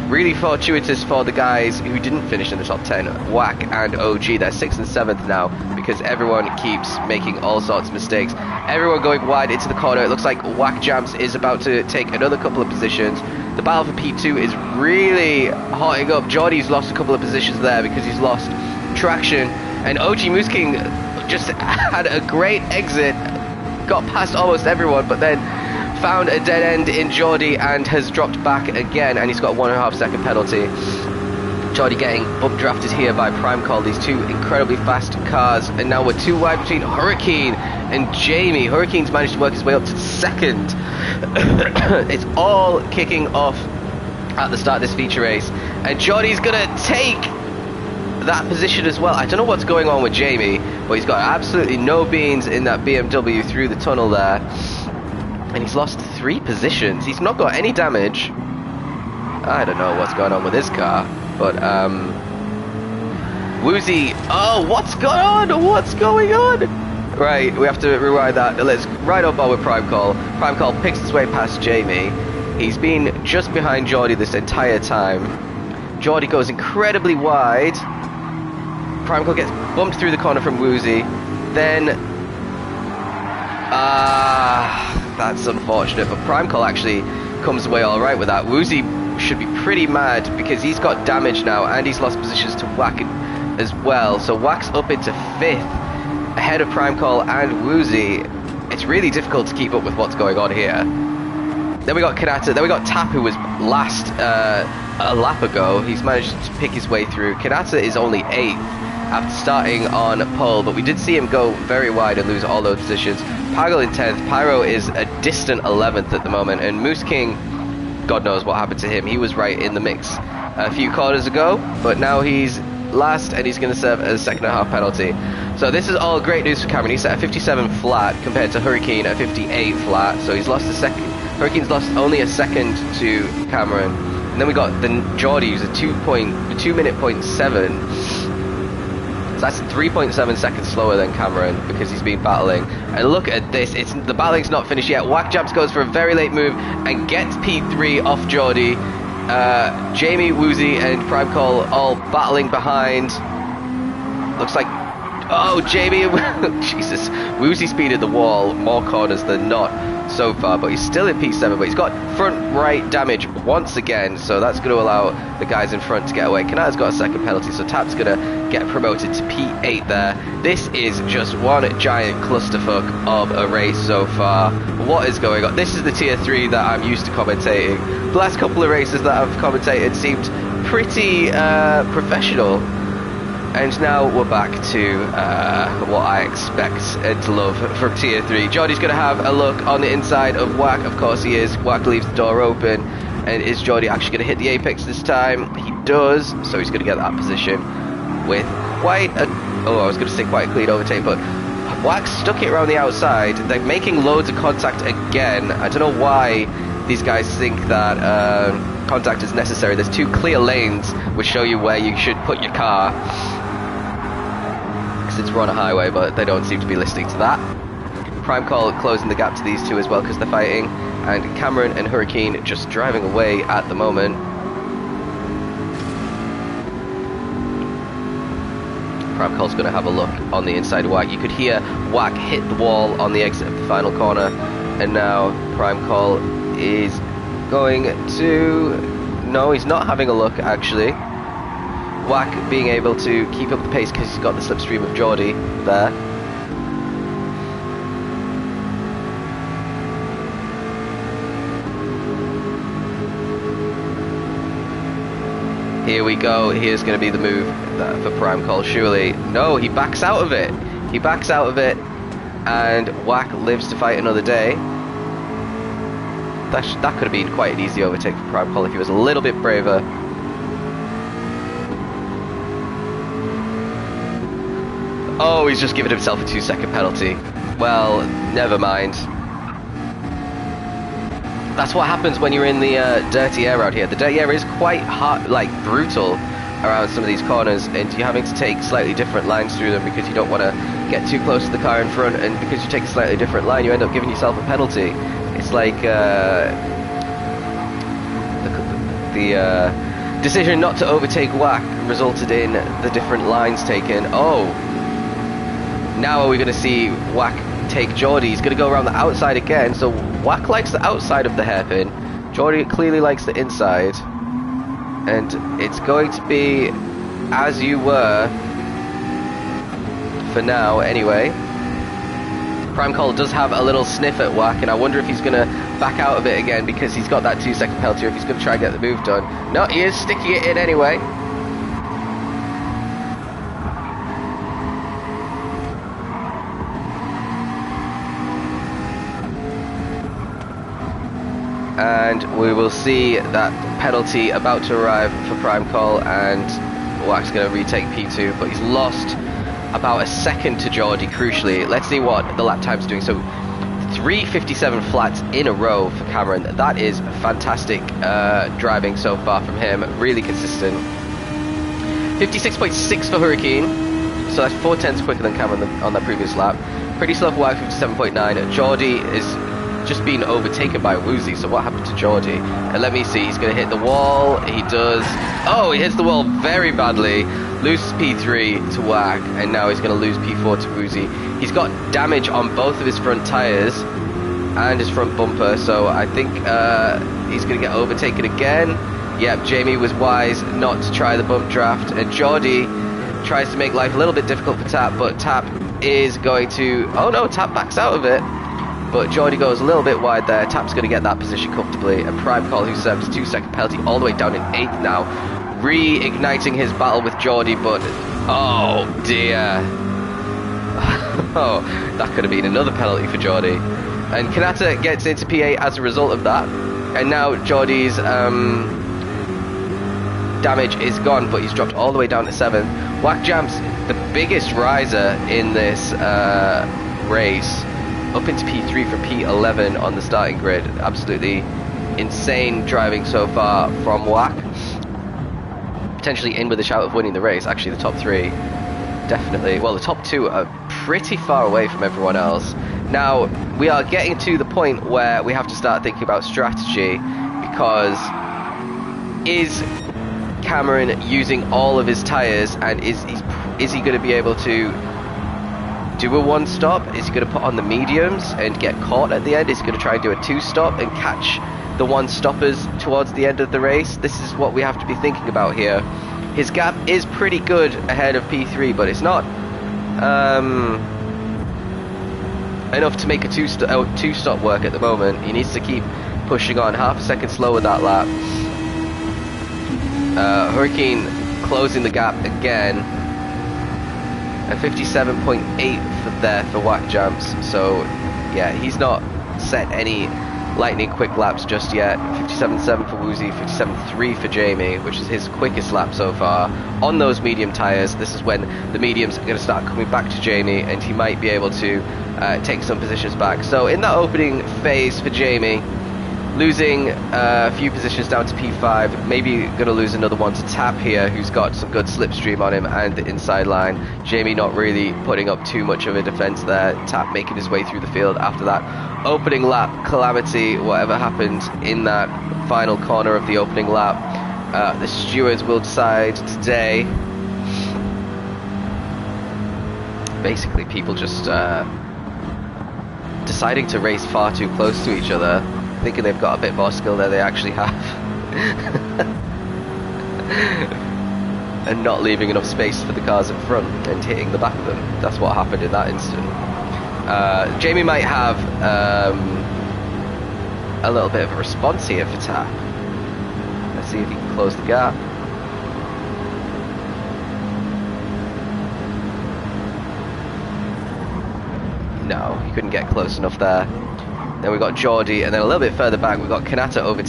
really fortuitous for the guys who didn't finish in the top 10. Whack and OG, they're 6th and 7th now, because everyone keeps making all sorts of mistakes. Everyone going wide into the corner. It looks like Whack Jamps is about to take another couple of positions. The battle for P2 is really hotting up. Geordie's lost a couple of positions there because he's lost traction. And OG Moose King just had a great exit, got past almost everyone, but then found a dead end in Geordie and has dropped back again, and he's got a 1.5 second penalty. Geordie getting bump drafted here by Prime Call, these two incredibly fast cars, and now we're 2 wide between Hurricane and Jamie. Hurricane's managed to work his way up to 2nd. It's all kicking off at the start of this feature race, and Geordie's gonna take that position as well. I don't know what's going on with Jamie, but he's got absolutely no beans in that BMW through the tunnel there. And he's lost 3 positions. He's not got any damage. I don't know what's going on with his car, but Woozy. Oh, what's going on? What's going on? Right, we have to rewind that. Let's ride up with Prime Call. Prime Call picks his way past Jamie. He's been just behind Geordie this entire time. Geordie goes incredibly wide. Prime Call gets bumped through the corner from Woozy. Then that's unfortunate, but Prime Call actually comes away alright with that. Woozy should be pretty mad because he's got damage now and he's lost positions to Whack as well. So Whack's up into 5th ahead of Prime Call and Woozy. It's really difficult to keep up with what's going on here. Then we got Kanata, then we got Tap, who was last a lap ago. He's managed to pick his way through. Kanata is only 8th after starting on pole, but we did see him go very wide and lose all those positions. Pagel in 10th, Pyro is a distant 11th at the moment, and Moose King, God knows what happened to him. He was right in the mix a few corners ago, but now he's last and he's going to serve a 2.5 penalty. So this is all great news for Cameron. He's at a 57 flat compared to Hurricane at 58 flat, so he's lost a second. Hurricane's lost only a second to Cameron. And then we got the Geordie, who's a 2 minute point 7. So that's 3.7 seconds slower than Cameron because he's been battling. And look at this, the battling's not finished yet. Whack Jams goes for a very late move and gets P3 off Geordie. Jamie, Woozy and Prime Call all battling behind. Looks like, oh, Jamie, Jesus, Woozy speeded the wall more corners than not so far, but he's still in P7, but he's got front right damage once again, so that's going to allow the guys in front to get away. Kanata's got a second penalty, so Tap's going to get promoted to P8 there. This is just one giant clusterfuck of a race so far. What is going on? This is the tier 3 that I'm used to commentating. The last couple of races that I've commentated seemed pretty professional. And now we're back to what I expect and to love from Tier 3. Geordie's going to have a look on the inside of Whack. Of course he is. Whack leaves the door open. And is Geordie actually going to hit the apex this time? He does. So he's going to get that position with quite a... Oh, I was going to say quite a clean overtake, but Whack stuck it around the outside. They're making loads of contact again. I don't know why these guys think that contact is necessary. There's 2 clear lanes which show you where you should put your car. Since we're on a highway, but they don't seem to be listening to that. Prime Call closing the gap to these 2 as well because they're fighting, and Cameron and Hurricane just driving away at the moment. Prime Call's going to have a look on the inside of Whack. You could hear Whack hit the wall on the exit of the final corner, and now Prime Call is going to... No, he's not having a look actually. Whack being able to keep up the pace because he's got the slipstream of Geordie there. Here we go. Here's going to be the move for Prime Call, surely. No, he backs out of it. He backs out of it, and Whack lives to fight another day. That could have been quite an easy overtake for Prime Call if he was a little bit braver. Oh, he's just given himself a 2-second penalty. Well, never mind. That's what happens when you're in the dirty air out here. The dirty air is quite hard, like brutal around some of these corners, and you're having to take slightly different lines through them because you don't want to get too close to the car in front, and because you take a slightly different line, you end up giving yourself a penalty. It's like the decision not to overtake Whack resulted in the different lines taken. Oh. Now are we going to see Whack take Geordie? He's going to go around the outside again, so Whack likes the outside of the hairpin. Geordie clearly likes the inside. And it's going to be as you were for now, anyway. Prime Call does have a little sniff at Whack, and I wonder if he's going to back out of it again because he's got that 2-second penalty, or if he's going to try and get the move done. No, he is sticking it in anyway. And we will see that penalty about to arrive for Prime Call, and Whack's going to retake P2, but he's lost about a second to Geordie, crucially. Let's see what the lap time's doing. So 3:57 flats in a row for Cameron. That is fantastic driving so far from him, really consistent. 56.6 for Hurricane, so that's 4/10 quicker than Cameron on that previous lap. Pretty slow for Whack, 57.9. Geordie is just been overtaken by Woozy, so what happened to Geordie? And let me see, he's going to hit the wall. He does. Oh, he hits the wall very badly, loses P3 to Whack, and now he's going to lose P4 to Woozy. He's got damage on both of his front tyres and his front bumper, so I think he's going to get overtaken again. Yep, Jamie was wise not to try the bump draft, and Geordie tries to make life a little bit difficult for Tap, but Tap is going to... Oh no, Tap backs out of it. But Geordie goes a little bit wide there. Tap's going to get that position comfortably. And Prime Call, who serves 2-second penalty all the way down in 8th now, reigniting his battle with Geordie, but oh dear. Oh, that could have been another penalty for Geordie. And Kanata gets into P8 as a result of that. And now Geordie's damage is gone, but he's dropped all the way down to 7th. Whack Jam's the biggest riser in this race, up into P3 from P11 on the starting grid. Absolutely insane driving so far from Whack. Potentially in with a shout of winning the race, actually the top 3. definitely. Well, the top two are pretty far away from everyone else. Now, we are getting to the point where we have to start thinking about strategy, because is Cameron using all of his tyres, and is he going to be able to do a one-stop? Is he going to put on the mediums and get caught at the end? Is he going to try and do a two-stop and catch the one-stoppers towards the end of the race? This is what we have to be thinking about here. His gap is pretty good ahead of P3, but it's not enough to make a two-stop work at the moment. He needs to keep pushing on. Half a second slower that lap. Hurricane closing the gap again. A 57.8 for whack jumps. So yeah, he's not set any lightning quick laps just yet. 57.7 for Woozy, 57.3 for Jamie, which is his quickest lap so far on those medium tyres. This is when the mediums are going to start coming back to Jamie, and he might be able to take some positions back. So in that opening phase for Jamie, losing a few positions down to P5, maybe going to lose another one to Tap here, who's got some good slipstream on him and the inside line. Jamie not really putting up too much of a defence there. Tap making his way through the field after that opening lap calamity, whatever happened in that final corner of the opening lap. The stewards will decide today. Basically, people just deciding to race far too close to each other, thinking they've got a bit more skill than they actually have. And not leaving enough space for the cars in front and hitting the back of them. That's what happened in that instant. Jamie might have a little bit of a response here for Tap. Let's see if he can close the gap. No, he couldn't get close enough there. Then we've got Geordie, and then a little bit further back we've got Kanata over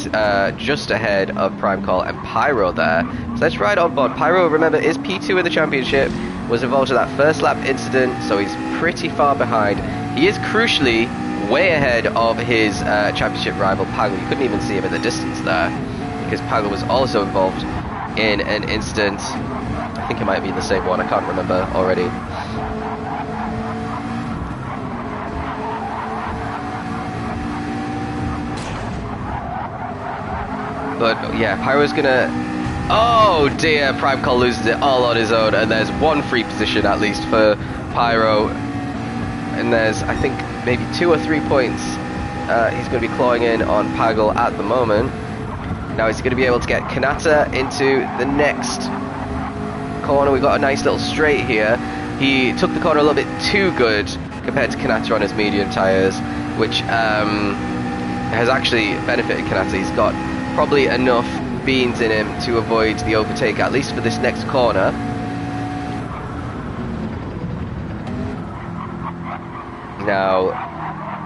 just ahead of Prime Call and Pyro there. So let's ride on board. Pyro, remember, is P2 in the championship, was involved in that first lap incident, so he's pretty far behind. He is crucially way ahead of his championship rival Pagel. You couldn't even see him in the distance there, because Pagel was also involved in an incident. I think it might be the same one, I can't remember already. But yeah, Pyro's gonna... Oh dear, Prime Call loses it all on his own, and there's one free position at least for Pyro. And there's, I think, maybe 2 or 3 points he's going to be clawing in on Pagel at the moment. Now he's going to be able to get Kanata into the next corner. We've got a nice little straight here. He took the corner a little bit too good compared to Kanata on his medium tyres, which has actually benefited Kanata. He's got probably enough beans in him to avoid the overtake, at least for this next corner. Now,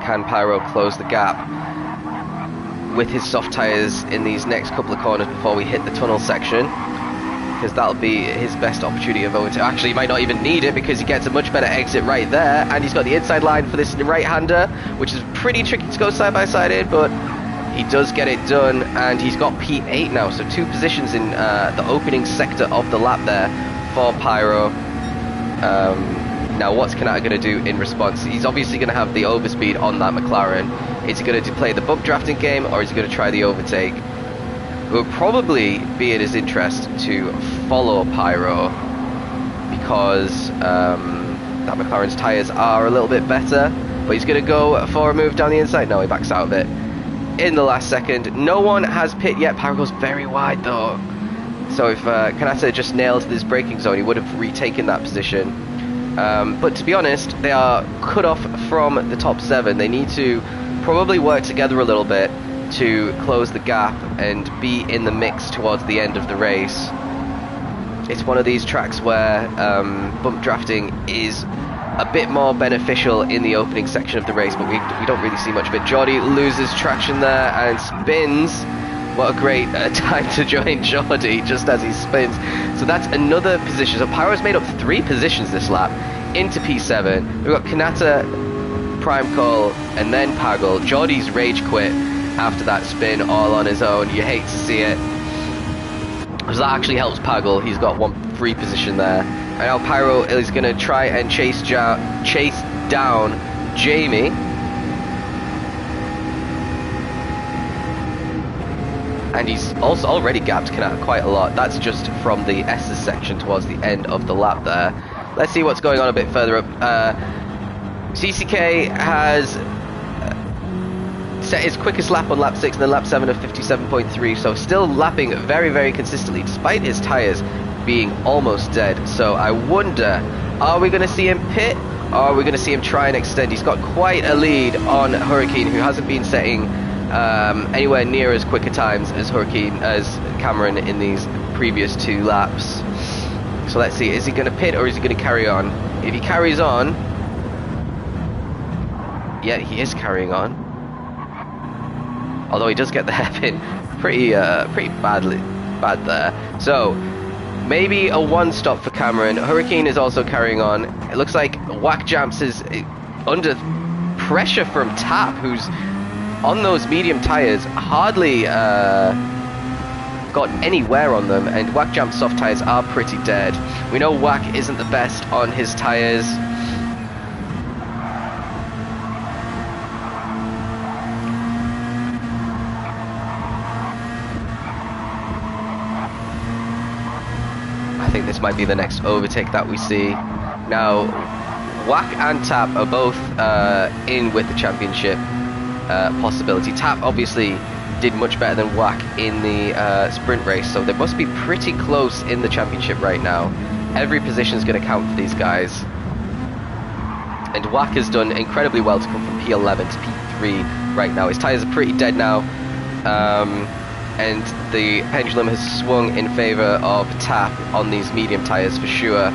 can Pyro close the gap with his soft tyres in these next couple of corners before we hit the tunnel section? Because that'll be his best opportunity of overtake. Actually, he might not even need it, because he gets a much better exit right there, and he's got the inside line for this right-hander, which is pretty tricky to go side-by-side in, but he does get it done, and he's got P8 now, so 2 positions in the opening sector of the lap there for Pyro. Now what's Kanata going to do in response? He's obviously going to have the overspeed on that McLaren. Is he going to play the bump drafting game, or is he going to try the overtake? It would probably be in his interest to follow Pyro, because that McLaren's tyres are a little bit better, but he's going to go for a move down the inside. No, he backs out of it in the last second. No one has pit yet. Pyro goes very wide though, so if Kanata just nailed this braking zone, he would have retaken that position. But to be honest, they are cut off from the top 7. They need to probably work together a little bit to close the gap and be in the mix towards the end of the race. It's one of these tracks where bump drafting is a bit more beneficial in the opening section of the race, but we don't really see much of it. Geordie loses traction there and spins. What a great time to join Geordie just as he spins. So that's another position. So Pyro's made up 3 positions this lap into P7. We've got Kanata, Prime Call, and then Pagel. Geordie's rage quit after that spin all on his own. You hate to see it, because that actually helps Pagel. He's got 1 free position there. And now Pyro is going to try and chase down Jamie. And he's also already gapped Kanata quite a lot. That's just from the S's section towards the end of the lap there. Let's see what's going on a bit further up. CCK has set his quickest lap on lap 6 and then lap 7 of 57.3. So still lapping very, very consistently despite his tyres being almost dead. So I wonder, are we going to see him pit? Or are we going to see him try and extend? He's got quite a lead on Hurricane, who hasn't been setting anywhere near as quick a times as Cameron in these previous 2 laps. So let's see, is he going to pit or is he going to carry on? If he carries on, yeah, he is carrying on. Although he does get the hairpin pretty bad there. So maybe a 1 stop for Cameron. Hurricane is also carrying on. It looks like Whack Jamps is under pressure from Tap, who's on those medium tyres, hardly got any wear on them, and Whack Jamp's soft tyres are pretty dead. We know Whack isn't the best on his tyres. I think this might be the next overtake that we see. Now, Whack and Tap are both in with the championship possibility. Tap obviously did much better than Whack in the sprint race, so they must be pretty close in the championship right now. Every position is going to count for these guys. And Whack has done incredibly well to come from P11 to P3 right now. His tyres are pretty dead now. And the pendulum has swung in favour of Tap on these medium tyres for sure.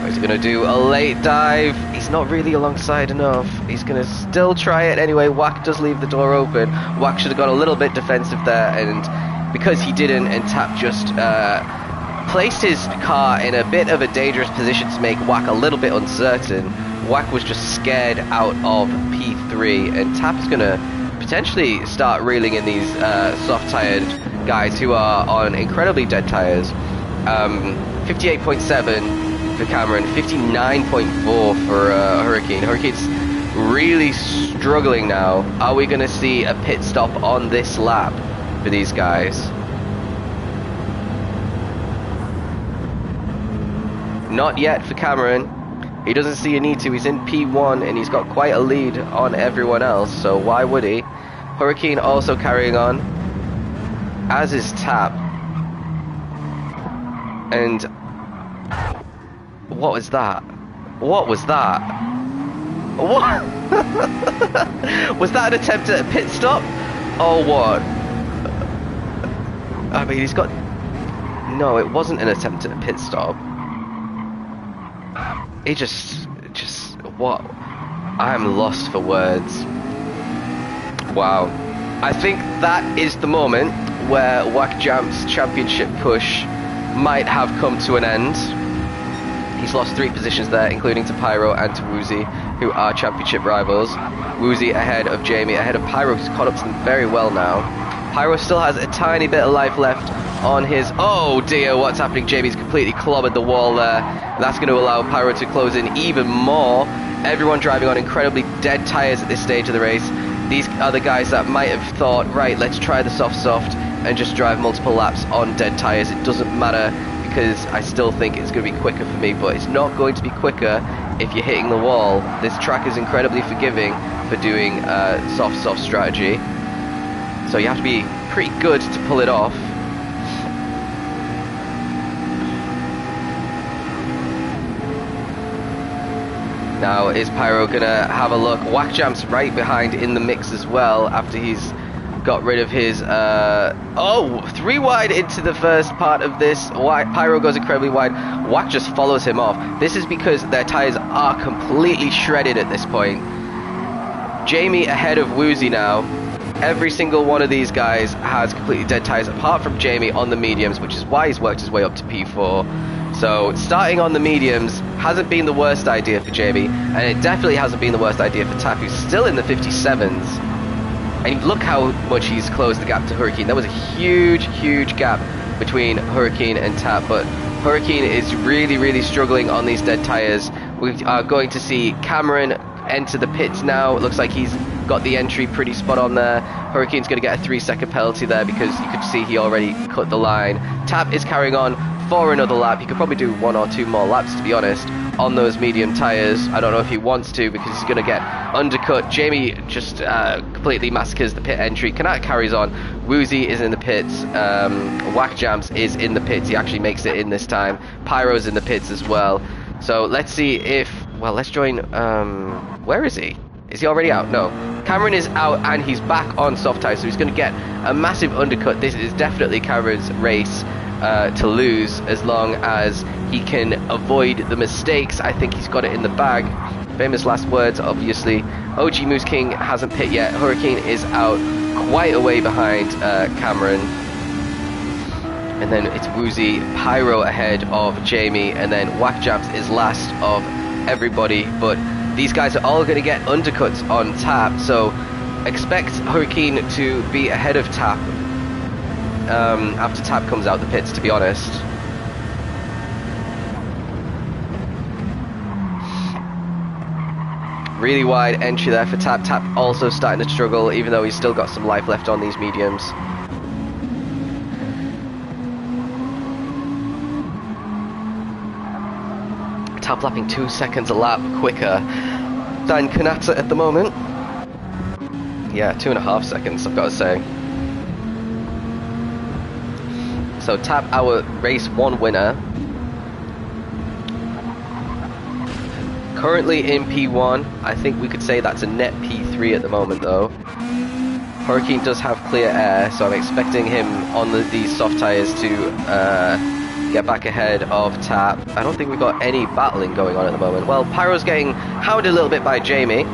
He's going to do a late dive. He's not really alongside enough. He's going to still try it anyway. Whack does leave the door open. Whack should have got a little bit defensive there, and because he didn't, and Tap just placed his car in a bit of a dangerous position to make Whack a little bit uncertain. Whack was just scared out of P3, and Tap's going to potentially start reeling in these soft-tired guys who are on incredibly dead tyres. 58.7 for Cameron, 59.4 for Hurricane. Hurricane's really struggling now. Are we going to see a pit stop on this lap for these guys? Not yet for Cameron. He doesn't see a need to. He's in P1 and he's got quite a lead on everyone else, so why would he? Hurricane also carrying on, as is Tap. And what was that? What was that? What? Was that an attempt at a pit stop? Or what? I mean, he's got... No, it wasn't an attempt at a pit stop. It just... What? I'm lost for words. Wow. I think that is the moment where Whack Jamp's championship push might have come to an end. He's lost 3 positions there, including to Pyro and to Woozy, who are championship rivals. Woozy ahead of Jamie, ahead of Pyro, who's caught up to them very well now. Pyro still has a tiny bit of life left on his... Oh dear, what's happening? Jamie's completely clobbered the wall there. That's going to allow Pyro to close in even more. Everyone driving on incredibly dead tyres at this stage of the race. These are the guys that might have thought, right, let's try the soft and just drive multiple laps on dead tyres. It doesn't matter, because I still think it's going to be quicker for me, but it's not going to be quicker if you're hitting the wall. This track is incredibly forgiving for doing soft strategy, so you have to be pretty good to pull it off. Now, is Pyro going to have a look? Whack Jamp's right behind in the mix as well, after he's got rid of his... 3 wide into the first part of this. Pyro goes incredibly wide. Whack just follows him off. This is because their tyres are completely shredded at this point. Jamie ahead of Woozy now. Every single one of these guys has completely dead tyres, apart from Jamie on the mediums, which is why he's worked his way up to P4. So starting on the mediums hasn't been the worst idea for Jamie, and it definitely hasn't been the worst idea for Tap, who's still in the 57s. And look how much he's closed the gap to Hurricane. That was a huge gap between Hurricane and Tap, but Hurricane is really struggling on these dead tyres. We are going to see Cameron enter the pits now. It looks like he's got the entry pretty spot on there. Hurricane's going to get a 3-second penalty there because you could see he already cut the line. Tap is carrying on for another lap. He could probably do 1 or 2 more laps, to be honest, on those medium tyres. I don't know if he wants to because he's going to get undercut. Jamie just completely massacres the pit entry. Kanata carries on. Woozy is in the pits. Whack Jams is in the pits. He actually makes it in this time. Pyro's in the pits as well. So let's see if... Well, let's join... where is he? Is he already out? No. Cameron is out and he's back on soft tyres, so he's going to get a massive undercut. This is definitely Cameron's race to lose as long as he can avoid the mistakes. I think he's got it in the bag. Famous last words, obviously. OG Moose King hasn't pit yet. Hurricane is out quite a way behind Cameron. And then it's Woozy, Pyro ahead of Jamie, and then Whack Jams is last of everybody. But these guys are all going to get undercuts on Tap, so expect Hurricane to be ahead of Tap after Tap comes out the pits, to be honest. Really wide entry there for Tap. Tap also starting to struggle, even though he's still got some life left on these mediums. Tap lapping 2 seconds a lap quicker than Kanata at the moment. Yeah, 2.5 seconds, I've got to say. So Tap, our race 1 winner. Currently in P1. I think we could say that's a net P3 at the moment though. Hurricane does have clear air, so I'm expecting him on these soft tyres to get back ahead of Tap. I don't think we've got any battling going on at the moment. Well, Pyro's getting hounded a little bit by Jamie.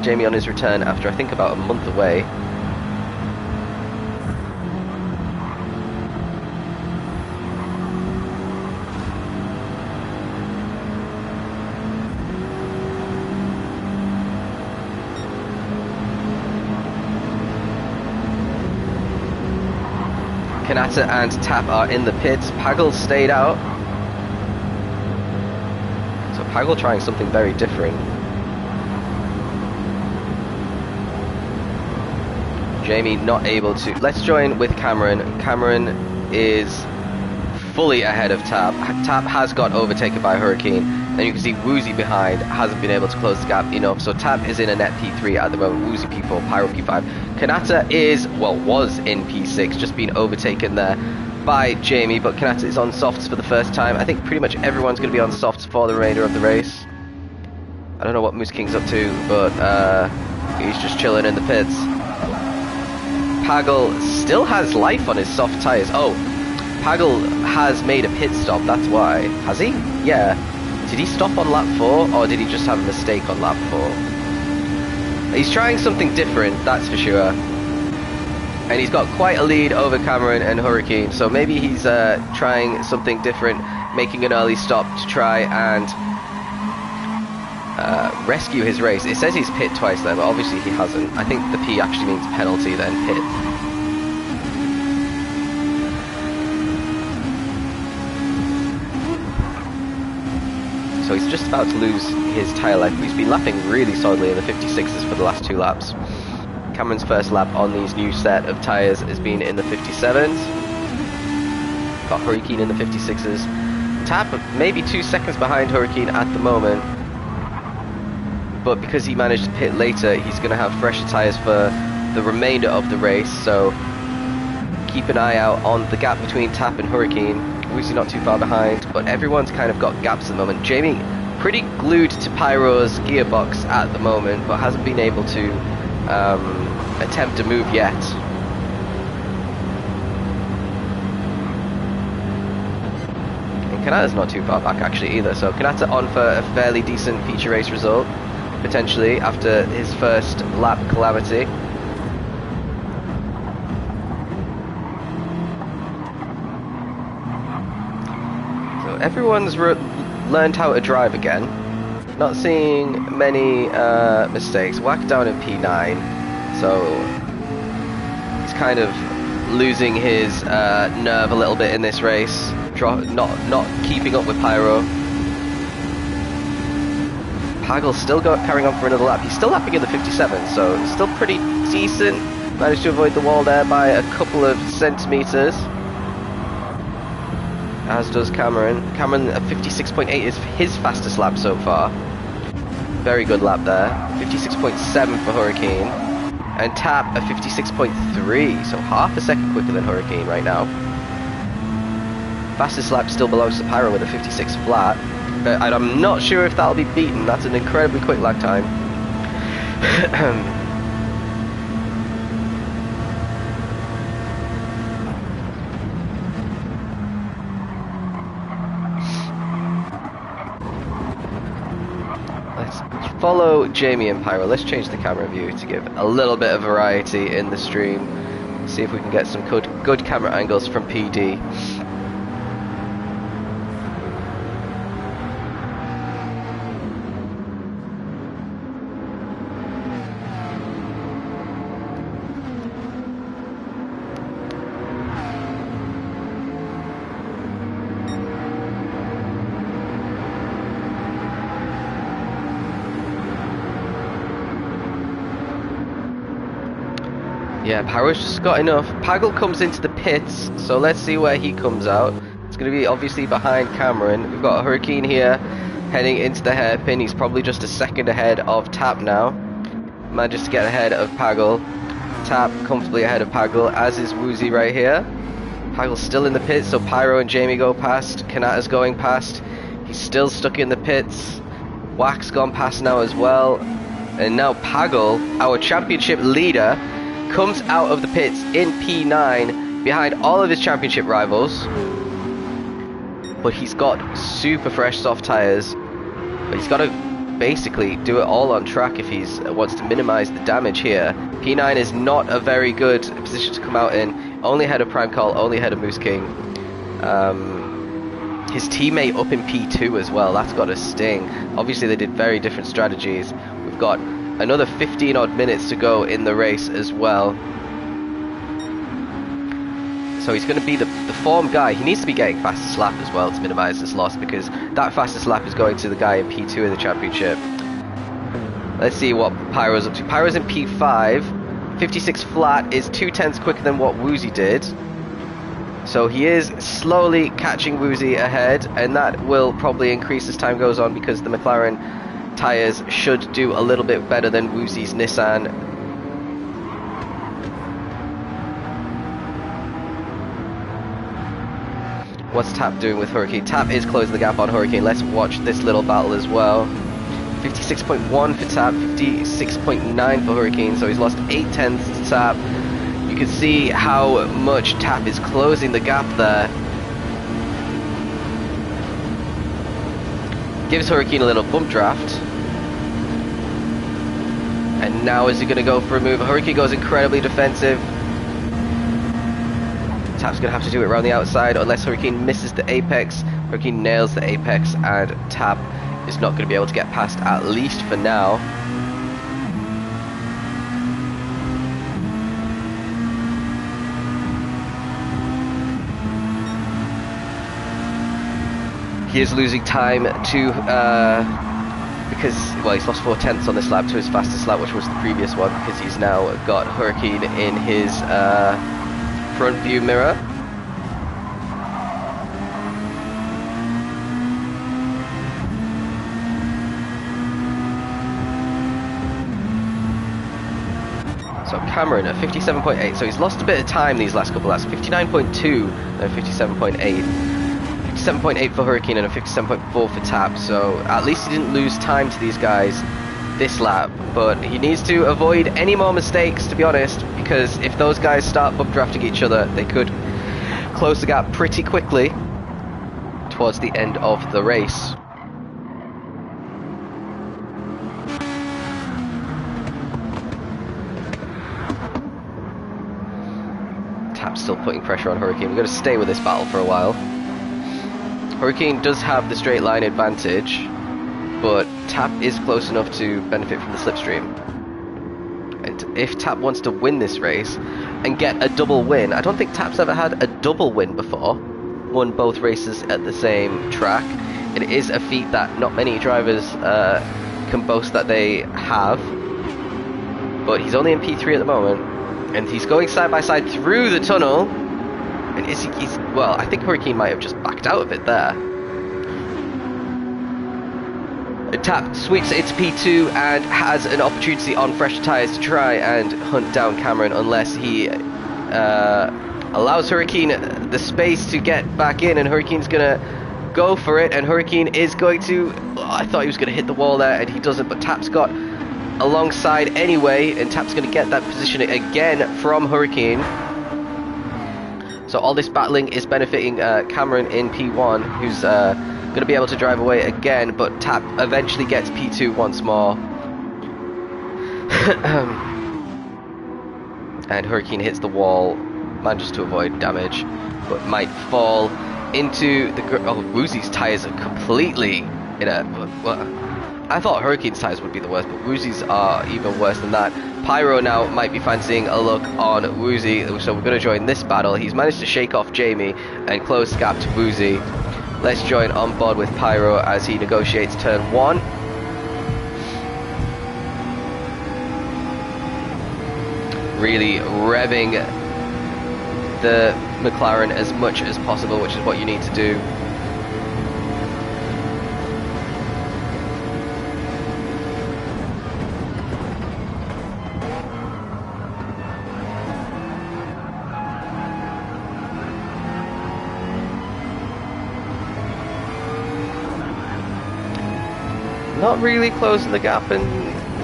Jamie on his return after I think about a month away. Kanata and Tap are in the pits. Pagel stayed out. So Pagel trying something very different. Jamie not able to... Let's join with Cameron. Cameron is fully ahead of Tap. Tap has got overtaken by Hurricane. And you can see Woozy behind, hasn't been able to close the gap enough. So Tap is in a net P3 at the moment. Woozy P4, Pyro P5. Kanata is, well, was in P6, just been overtaken there by Jamie. But Kanata is on softs for the first time. I think pretty much everyone's going to be on softs for the remainder of the race. I don't know what Moose King's up to, but he's just chilling in the pits. Pagel still has life on his soft tyres. Oh, Pagel has made a pit stop, that's why. Has he? Yeah. Did he stop on lap 4, or did he just have a mistake on lap 4? He's trying something different, that's for sure. And he's got quite a lead over Cameron and Hurricane, so maybe he's trying something different, making an early stop to try and rescue his race. It says he's pit twice there, but obviously he hasn't. I think the P actually means penalty, then pit. So he's just about to lose his tyre life. He's been lapping really solidly in the 56s for the last 2 laps. Cameron's first lap on these new set of tyres has been in the 57s. Got Hurricane in the 56s. Tap maybe 2 seconds behind Hurricane at the moment. But because he managed to pit later, he's going to have fresher tyres for the remainder of the race. So keep an eye out on the gap between Tap and Hurricane. Obviously not too far behind, but everyone's kind of got gaps at the moment. Jamie pretty glued to Pyro's gearbox at the moment, but hasn't been able to attempt a move yet. And Kanata's not too far back actually either, so Kanata on for a fairly decent feature race result, potentially, after his first lap calamity. Everyone's learned how to drive again. Not seeing many mistakes. Whack down in P9. So kind of losing his nerve a little bit in this race, not keeping up with Pyro. Pagel's still carrying on for another lap. He's still lapping in the 57, so still pretty decent. Managed to avoid the wall there by a couple of centimeters. As does Cameron. Cameron at 56.8 is his fastest lap so far. Very good lap there. 56.7 for Hurricane. And Tap at 56.3, so half a second quicker than Hurricane right now. Fastest lap still belongs to Pyro with a 56 flat. But I'm not sure if that'll be beaten. That's an incredibly quick lap time. Follow Jamie and Pyro. Let's change the camera view to give a little bit of variety in the stream. See if we can get some good camera angles from PD. Yeah, Pyro's just got enough. Pagel comes into the pits, so let's see where he comes out. It's going to be obviously behind Cameron. We've got Hurricane here, heading into the hairpin. He's probably just a second ahead of Tap now. Manages to get ahead of Pagel. Tap comfortably ahead of Pagel, as is Woozy right here. Pagel's still in the pits, so Pyro and Jamie go past. Kanata's going past. He's still stuck in the pits. Wax gone past now as well. And now Pagel, our championship leader, comes out of the pits in P9 behind all of his championship rivals, but he's got super fresh soft tires. But he's got to basically do it all on track if he wants to minimize the damage here. P9 is not a very good position to come out in. Only ahead of Prime Call, only ahead of Moose King. His teammate up in P2 as well. That's got to sting. Obviously they did very different strategies. We've got another 15 odd minutes to go in the race as well. So he's going to be the form guy. He needs to be getting fastest lap as well to minimize this loss, because that fastest lap is going to the guy in P2 in the championship. Let's see what Pyro's up to. Pyro's in P5. 56 flat is 2/10 quicker than what Woozy did. So he is slowly catching Woozy ahead, and that will probably increase as time goes on, because the McLaren tires should do a little bit better than Woozy's Nissan. What's Tap doing with Hurricane? Tap is closing the gap on Hurricane. Let's watch this little battle as well. 56.1 for Tap, 56.9 for Hurricane, so he's lost 0.8 to Tap. You can see how much Tap is closing the gap there. Gives Hurricane a little bump draft. And now is he going to go for a move? Hurricane goes incredibly defensive. Tap's going to have to do it around the outside unless Hurricane misses the apex. Hurricane nails the apex and Tap is not going to be able to get past, at least for now. He is losing time to because, well, he's lost 0.4 on this lap to his fastest lap, which was the previous one, because he's now got Hurricane in his front view mirror. So Cameron at 57.8, so he's lost a bit of time these last couple laps. 59.2 and 57.8. 57.8 for Hurricane and a 57.4 for Tap, so at least he didn't lose time to these guys this lap, but he needs to avoid any more mistakes, to be honest, because if those guys start bump drafting each other, they could close the gap pretty quickly towards the end of the race. Tap's still putting pressure on Hurricane. We're going to stay with this battle for a while. Hurricane does have the straight line advantage, but Tap is close enough to benefit from the slipstream. And if Tap wants to win this race and get a double win. I don't think Tap's ever had a double win before, won both races at the same track. It is a feat that not many drivers can boast that they have, but he's only in P3 at the moment, and he's going side by side through the tunnel. And he's well, I think Hurricane might have just backed out of it there. Tap sweeps into P2 and has an opportunity on fresh tyres to try and hunt down Cameron, unless he allows Hurricane the space to get back in, and Hurricane's gonna go for it, and Hurricane is going to, I thought he was going to hit the wall there, and he doesn't, but Tap's got alongside anyway, and Tap's going to get that position again from Hurricane. So all this battling is benefiting Cameron in P1, who's going to be able to drive away again, but Tap eventually gets P2 once more. And Hurricane hits the wall, manages to avoid damage, but might fall into the... Oh, Woozy's tyres are completely in a... Well, I thought Hurricane's tyres would be the worst, but Woozy's are even worse than that. Pyro now might be fancying a look on Woozy, so we're going to join this battle. He's managed to shake off Jamie and close the gap to Woozy. Let's join on board with Pyro as he negotiates turn 1. Really revving the McLaren as much as possible, which is what you need to do. Not really closing the gap in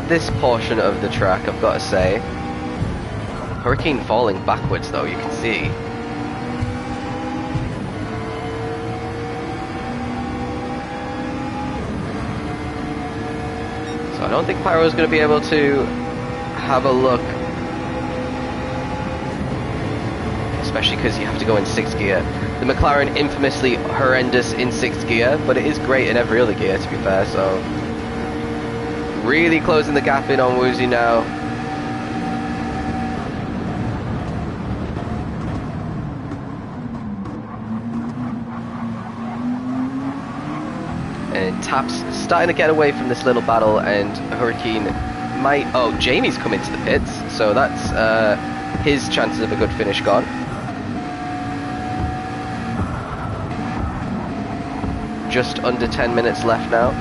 this portion of the track, I've got to say. Hurricane falling backwards though, you can see. So I don't think Pyro is going to be able to have a look. Especially because you have to go in 6th gear. The McLaren infamously horrendous in 6th gear, but it is great in every other gear to be fair, so... Really closing the gap in on Woozy now. And Tap's starting to get away from this little battle, and Hurricane might... Oh, Jamie's come into the pits, so that's his chances of a good finish gone. Just under 10 minutes left now.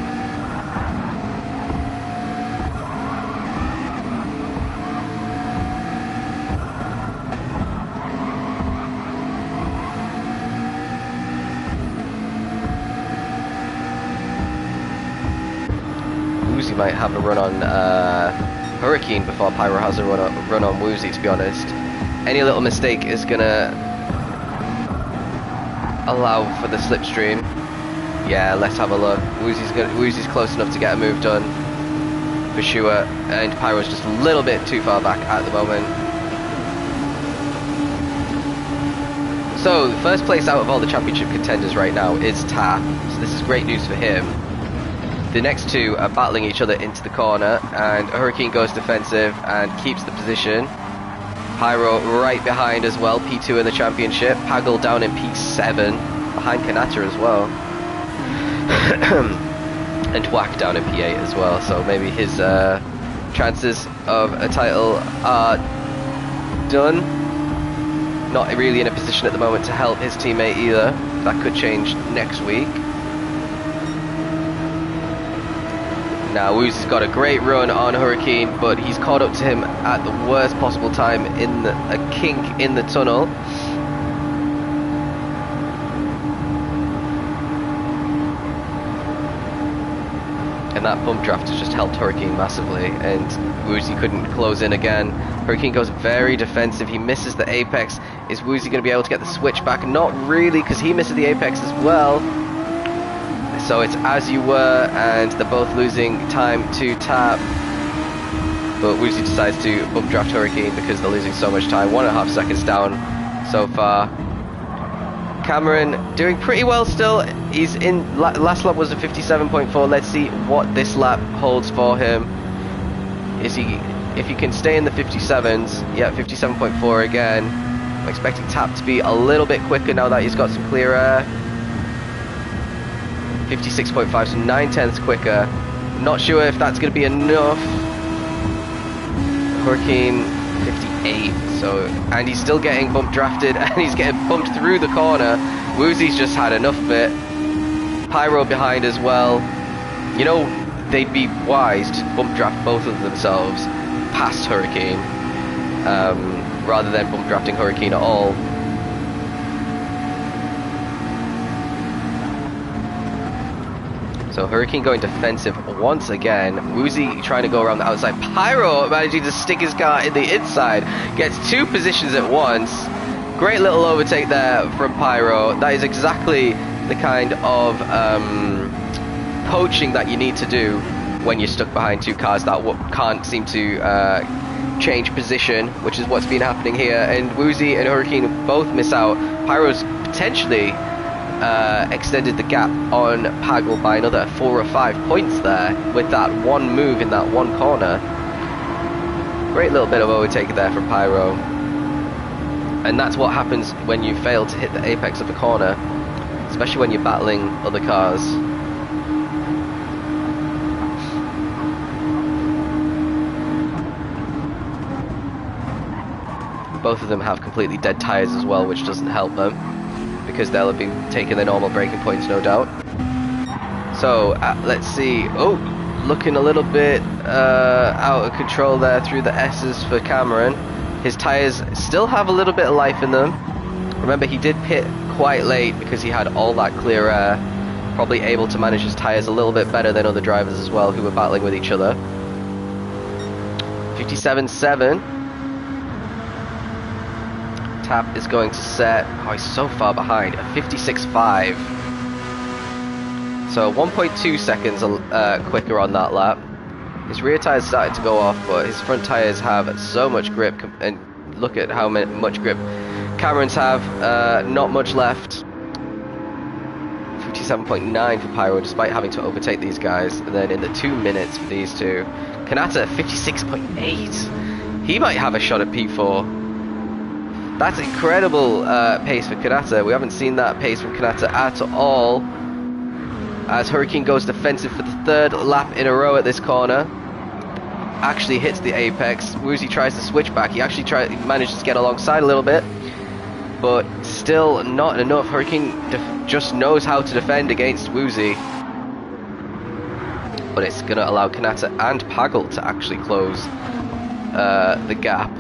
Woozy might have a run on Hurricane before Pyro has a run on Woozy, to be honest. Any little mistake is gonna allow for the slipstream. Yeah, let's have a look. Woozy's close enough to get a move done for sure, and Pyro's just a little bit too far back at the moment. So, the first place out of all the championship contenders right now is Tap, so this is great news for him. The next two are battling each other into the corner, and Hurricane goes defensive and keeps the position. Pyro right behind as well, P2 in the championship. Pagel down in P7, behind Kanata as well. And Dwack down in P8 as well, so maybe his chances of a title are done. Not really in a position at the moment to help his teammate either. That could change next week. Now Woozy's got a great run on Hurricane, but he's caught up to him at the worst possible time in a kink in the tunnel. And that bump draft has just helped Hurricane massively, and Woozy couldn't close in again. Hurricane goes very defensive, he misses the apex. Is Woozy going to be able to get the switch back? Not really, because he misses the apex as well. So it's as you were, and they're both losing time to Tap. But Woozy decides to bump draft Hurricane because they're losing so much time. 1.5 seconds down so far. Cameron doing pretty well still. He's in, last lap was a 57.4. Let's see what this lap holds for him. Is he if you can stay in the 57s, yeah, 57.4 again. I'm expecting Tap to be a little bit quicker now that he's got some clear air. 56.5, so 9/10ths quicker. Not sure if that's going to be enough. Hurricane 58, so, and he's still getting bump drafted, and he's getting bumped through the corner. Woozy's just had enough of it. Pyro behind as well. You know, they'd be wise to bump draft both of themselves past Hurricane, rather than bump drafting Hurricane at all. So Hurricane going defensive once again. Woozy trying to go around the outside. Pyro managing to stick his car in the inside. Gets two positions at once. Great little overtake there from Pyro. That is exactly the kind of poaching that you need to do when you're stuck behind two cars that can't seem to change position, which is what's been happening here. And Woozy and Hurricane both miss out. Pyro's potentially extended the gap on Pagel by another 4 or 5 points there with that one move in that one corner. Great little bit of overtake there from Pyro. And that's what happens when you fail to hit the apex of the corner, especially when you're battling other cars. Both of them have completely dead tyres as well, which doesn't help them, because they'll have been taking their normal braking points, no doubt. So, let's see. Oh, looking a little bit out of control there through the S's for Cameron. His tyres still have a little bit of life in them. Remember, he did pit quite late because he had all that clear air. Probably able to manage his tyres a little bit better than other drivers as well who were battling with each other. 57.7. Tap is going to set, oh, he's so far behind, a 56.5. So 1.2 seconds quicker on that lap. His rear tyres started to go off, but his front tyres have so much grip, and look at how much grip Cameron's have, not much left. 57.9 for Pyro, despite having to overtake these guys. And then in the 2 minutes for these two, Kanata 56.8. He might have a shot at P4. That's incredible pace for Kanata. We haven't seen that pace from Kanata at all. As Hurricane goes defensive for the third lap in a row at this corner. Actually hits the apex. Woozy tries to switch back. He actually manages to get alongside a little bit, but still not enough. Hurricane just knows how to defend against Woozy. But it's going to allow Kanata and Pagel to actually close the gap.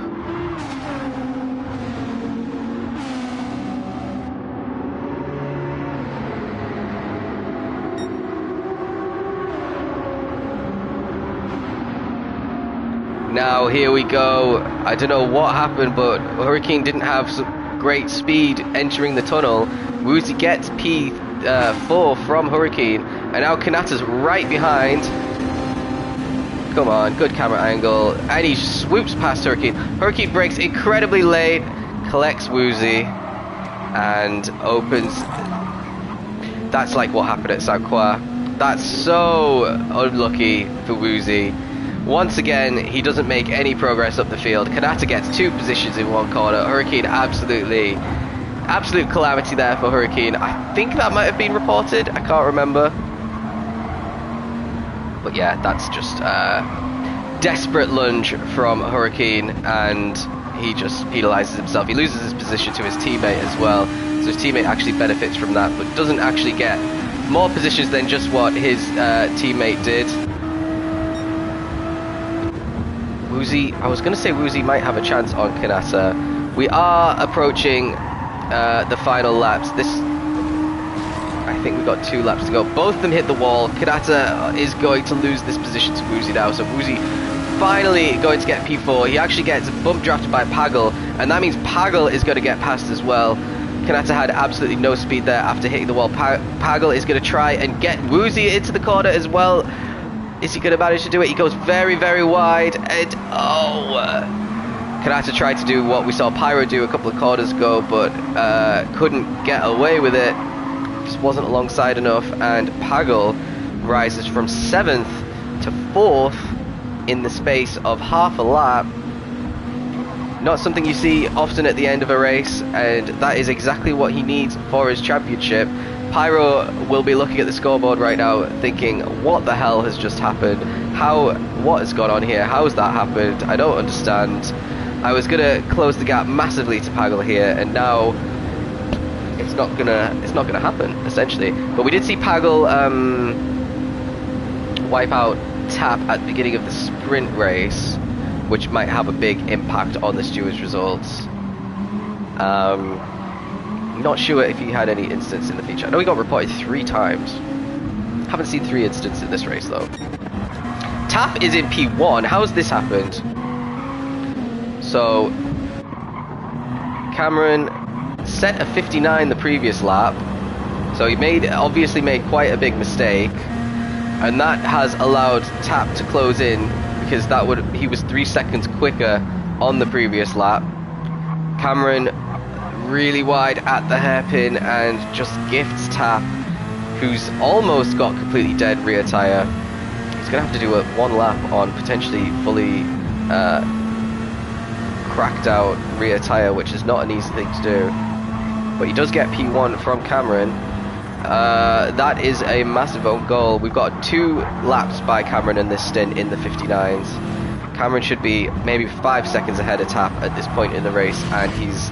Now here we go. I don't know what happened, but Hurricane didn't have some great speed entering the tunnel. Woozy gets P4 from Hurricane, and now Kanata's right behind. Come on, good camera angle, and he swoops past Hurricane. Hurricane brakes incredibly late, collects Woozy, and opens. That's like what happened at Saint Croix. That's so unlucky for Woozy. Once again, he doesn't make any progress up the field. Kanata gets 2 positions in one corner. Hurricane absolute calamity there for Hurricane. I think that might have been reported. I can't remember. But yeah, that's just a desperate lunge from Hurricane, and he just penalizes himself. He loses his position to his teammate as well. So his teammate actually benefits from that, but doesn't actually get more positions than just what his teammate did. Woozy, I was going to say Woozy might have a chance on Kanata. We are approaching the final laps. I think we've got 2 laps to go. Both of them hit the wall. Kanata is going to lose this position to Woozy now. So Woozy finally going to get P4. He actually gets bump drafted by Pagel, and that means Pagel is going to get past as well. Kanata had absolutely no speed there after hitting the wall. Pagel is going to try and get Woozy into the corner as well. Is he going to manage to do it? He goes very, very wide, and Kanata tried to do what we saw Pyro do a couple of corners ago, but couldn't get away with it. Just wasn't alongside enough, and Pagel rises from 7th to 4th in the space of half a lap. Not something you see often at the end of a race, and that is exactly what he needs for his championship. Pyro will be looking at the scoreboard right now thinking, what the hell has just happened? What has gone on here? How has that happened? I don't understand. I was gonna close the gap massively to Pagel here, and now it's not gonna happen, essentially. But we did see Pagel wipe out Tap at the beginning of the sprint race, which might have a big impact on the stewards' results. Not sure if he had any incidents in the feature. I know he got reported 3 times. Haven't seen 3 incidents in this race though. Tap is in P1. How's this happened? So Cameron set a 59 the previous lap, so he obviously made quite a big mistake, and that has allowed Tap to close in, because he was 3 seconds quicker on the previous lap. Cameron really wide at the hairpin and just gifts Tap, who's almost got completely dead rear tyre. He's going to have to do a 1 lap on potentially fully cracked out rear tyre, which is not an easy thing to do. But he does get P1 from Cameron. That is a massive own goal. We've got 2 laps by Cameron in this stint in the 59s. Cameron should be maybe 5 seconds ahead of Tap at this point in the race, and he's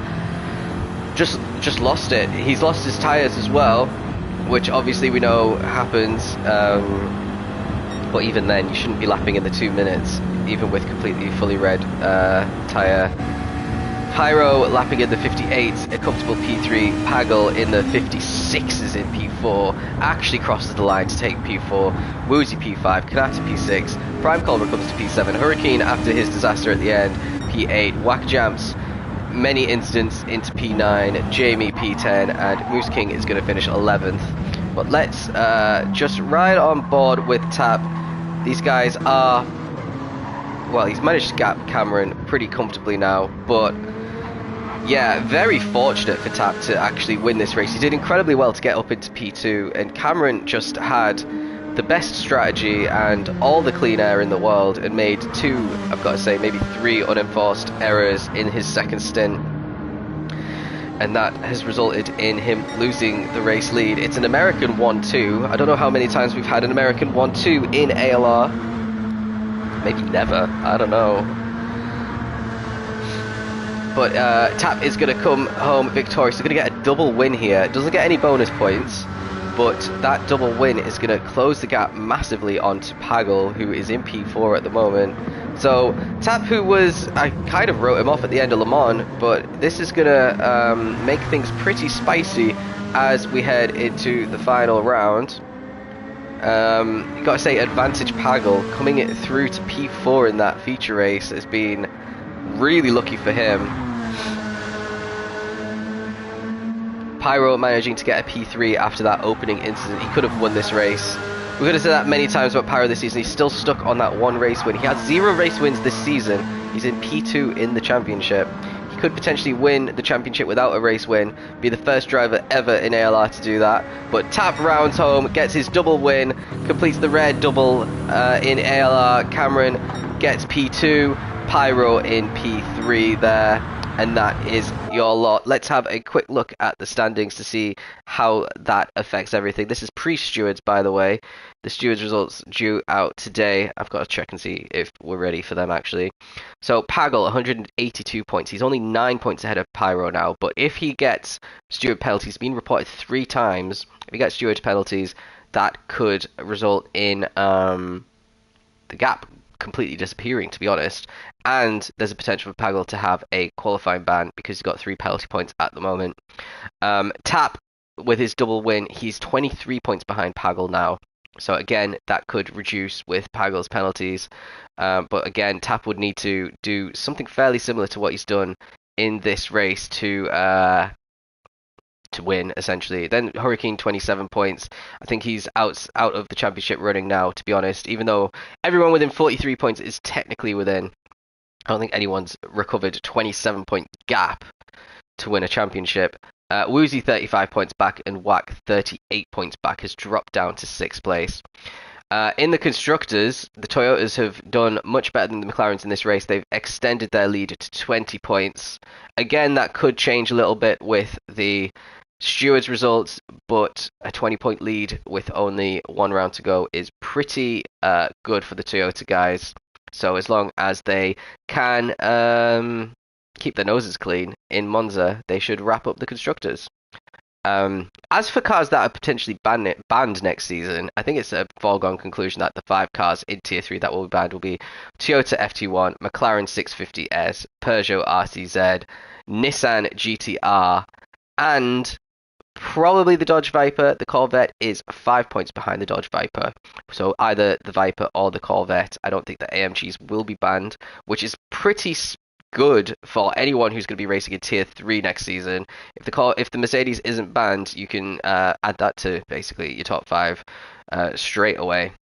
just lost it. He's lost his tyres as well, which obviously we know happens, but even then you shouldn't be lapping in the 2 minutes, even with completely fully red tyre. Pyro lapping in the 58s, a comfortable P3. Pagel in the 56s in P4, actually crosses the line to take P4. Woozy P5, Kanata P6, Prime Culver comes to P7, Hurricane after his disaster at the end, P8, Whack Jumps, many incidents into P9, Jamie P10, and Moose King is going to finish 11th. But let's just ride on board with Tap. These guys are, well, he's managed to gap Cameron pretty comfortably now, but yeah, very fortunate for Tap to actually win this race. He did incredibly well to get up into P2, and Cameron just had the best strategy and all the clean air in the world, and made 2, I've got to say, maybe 3 unenforced errors in his second stint, and that has resulted in him losing the race lead. It's an American 1-2. I don't know how many times we've had an American 1-2 in ALR. Maybe never, I don't know. But Tap is going to come home victorious. He's going to get a double win here. Doesn't get any bonus points, but that double win is going to close the gap massively onto Pagel, who is in P4 at the moment. So Tap, I kind of wrote him off at the end of Le Mans, but this is going to make things pretty spicy as we head into the final round. Got to say, advantage Pagel coming it through to P4 in that feature race has been really lucky for him. Pyro managing to get a P3 after that opening incident. He could have won this race. We're going to say that many times about Pyro this season. He's still stuck on that 1 race win. He has 0 race wins this season. He's in P2 in the championship. He could potentially win the championship without a race win. Be the first driver ever in ALR to do that. But Tap rounds home, gets his double win, completes the rare double in ALR. Cameron gets P2. Pyro in P3 there, and that is your lot. Let's have a quick look at the standings to see how that affects everything. This is pre-stewards, by the way. The stewards results due out today. I've got to check and see if we're ready for them, actually. So Pagel, 182 points. He's only 9 points ahead of Pyro now, but if he gets steward penalties, been reported 3 times, if he gets steward penalties, that could result in the gap completely disappearing, to be honest, and there's a potential for Pagel to have a qualifying ban because he's got 3 penalty points at the moment. Tap, with his double win, he's 23 points behind Pagel now, so again that could reduce with Pagel's penalties, but again Tap would need to do something fairly similar to what he's done in this race to win, essentially. Then Hurricane, 27 points. I think he's out of the championship running now, to be honest, even though everyone within 43 points is technically within. I don't think anyone's recovered a 27 point gap to win a championship. Woozy, 35 points back, and Whack, 38 points back, has dropped down to 6th place. In the constructors, the Toyotas have done much better than the McLarens in this race. They've extended their lead to 20 points. Again, that could change a little bit with the stewards' results, but a 20-point lead with only one round to go is pretty good for the Toyota guys. So as long as they can keep their noses clean in Monza, they should wrap up the constructors. As for cars that are potentially banned next season, I think it's a foregone conclusion that the 5 cars in Tier 3 that will be banned will be Toyota FT1, McLaren 650S, Peugeot RCZ, Nissan GTR, and probably the Dodge Viper. The Corvette is 5 points behind the Dodge Viper. So either the Viper or the Corvette. I don't think the AMGs will be banned, which is pretty good for anyone who's going to be racing in Tier 3 next season. If the Mercedes isn't banned, you can add that to basically your top 5 straight away.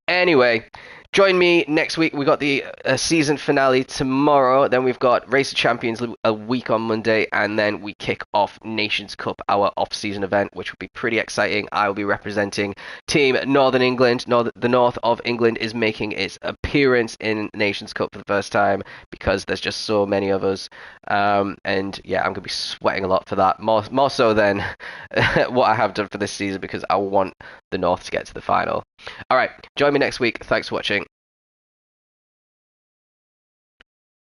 Anyway, join me next week. We got the season finale tomorrow. Then we've got Race of Champions a week on Monday, and then we kick off Nations Cup, our off-season event, which will be pretty exciting. I will be representing Team Northern England. The north of England is making its appearance in Nations Cup for the first time because there's just so many of us. And yeah, I'm going to be sweating a lot for that, more so than what I have done for this season because I want the north to get to the final. All right, join me next week. Thanks for watching.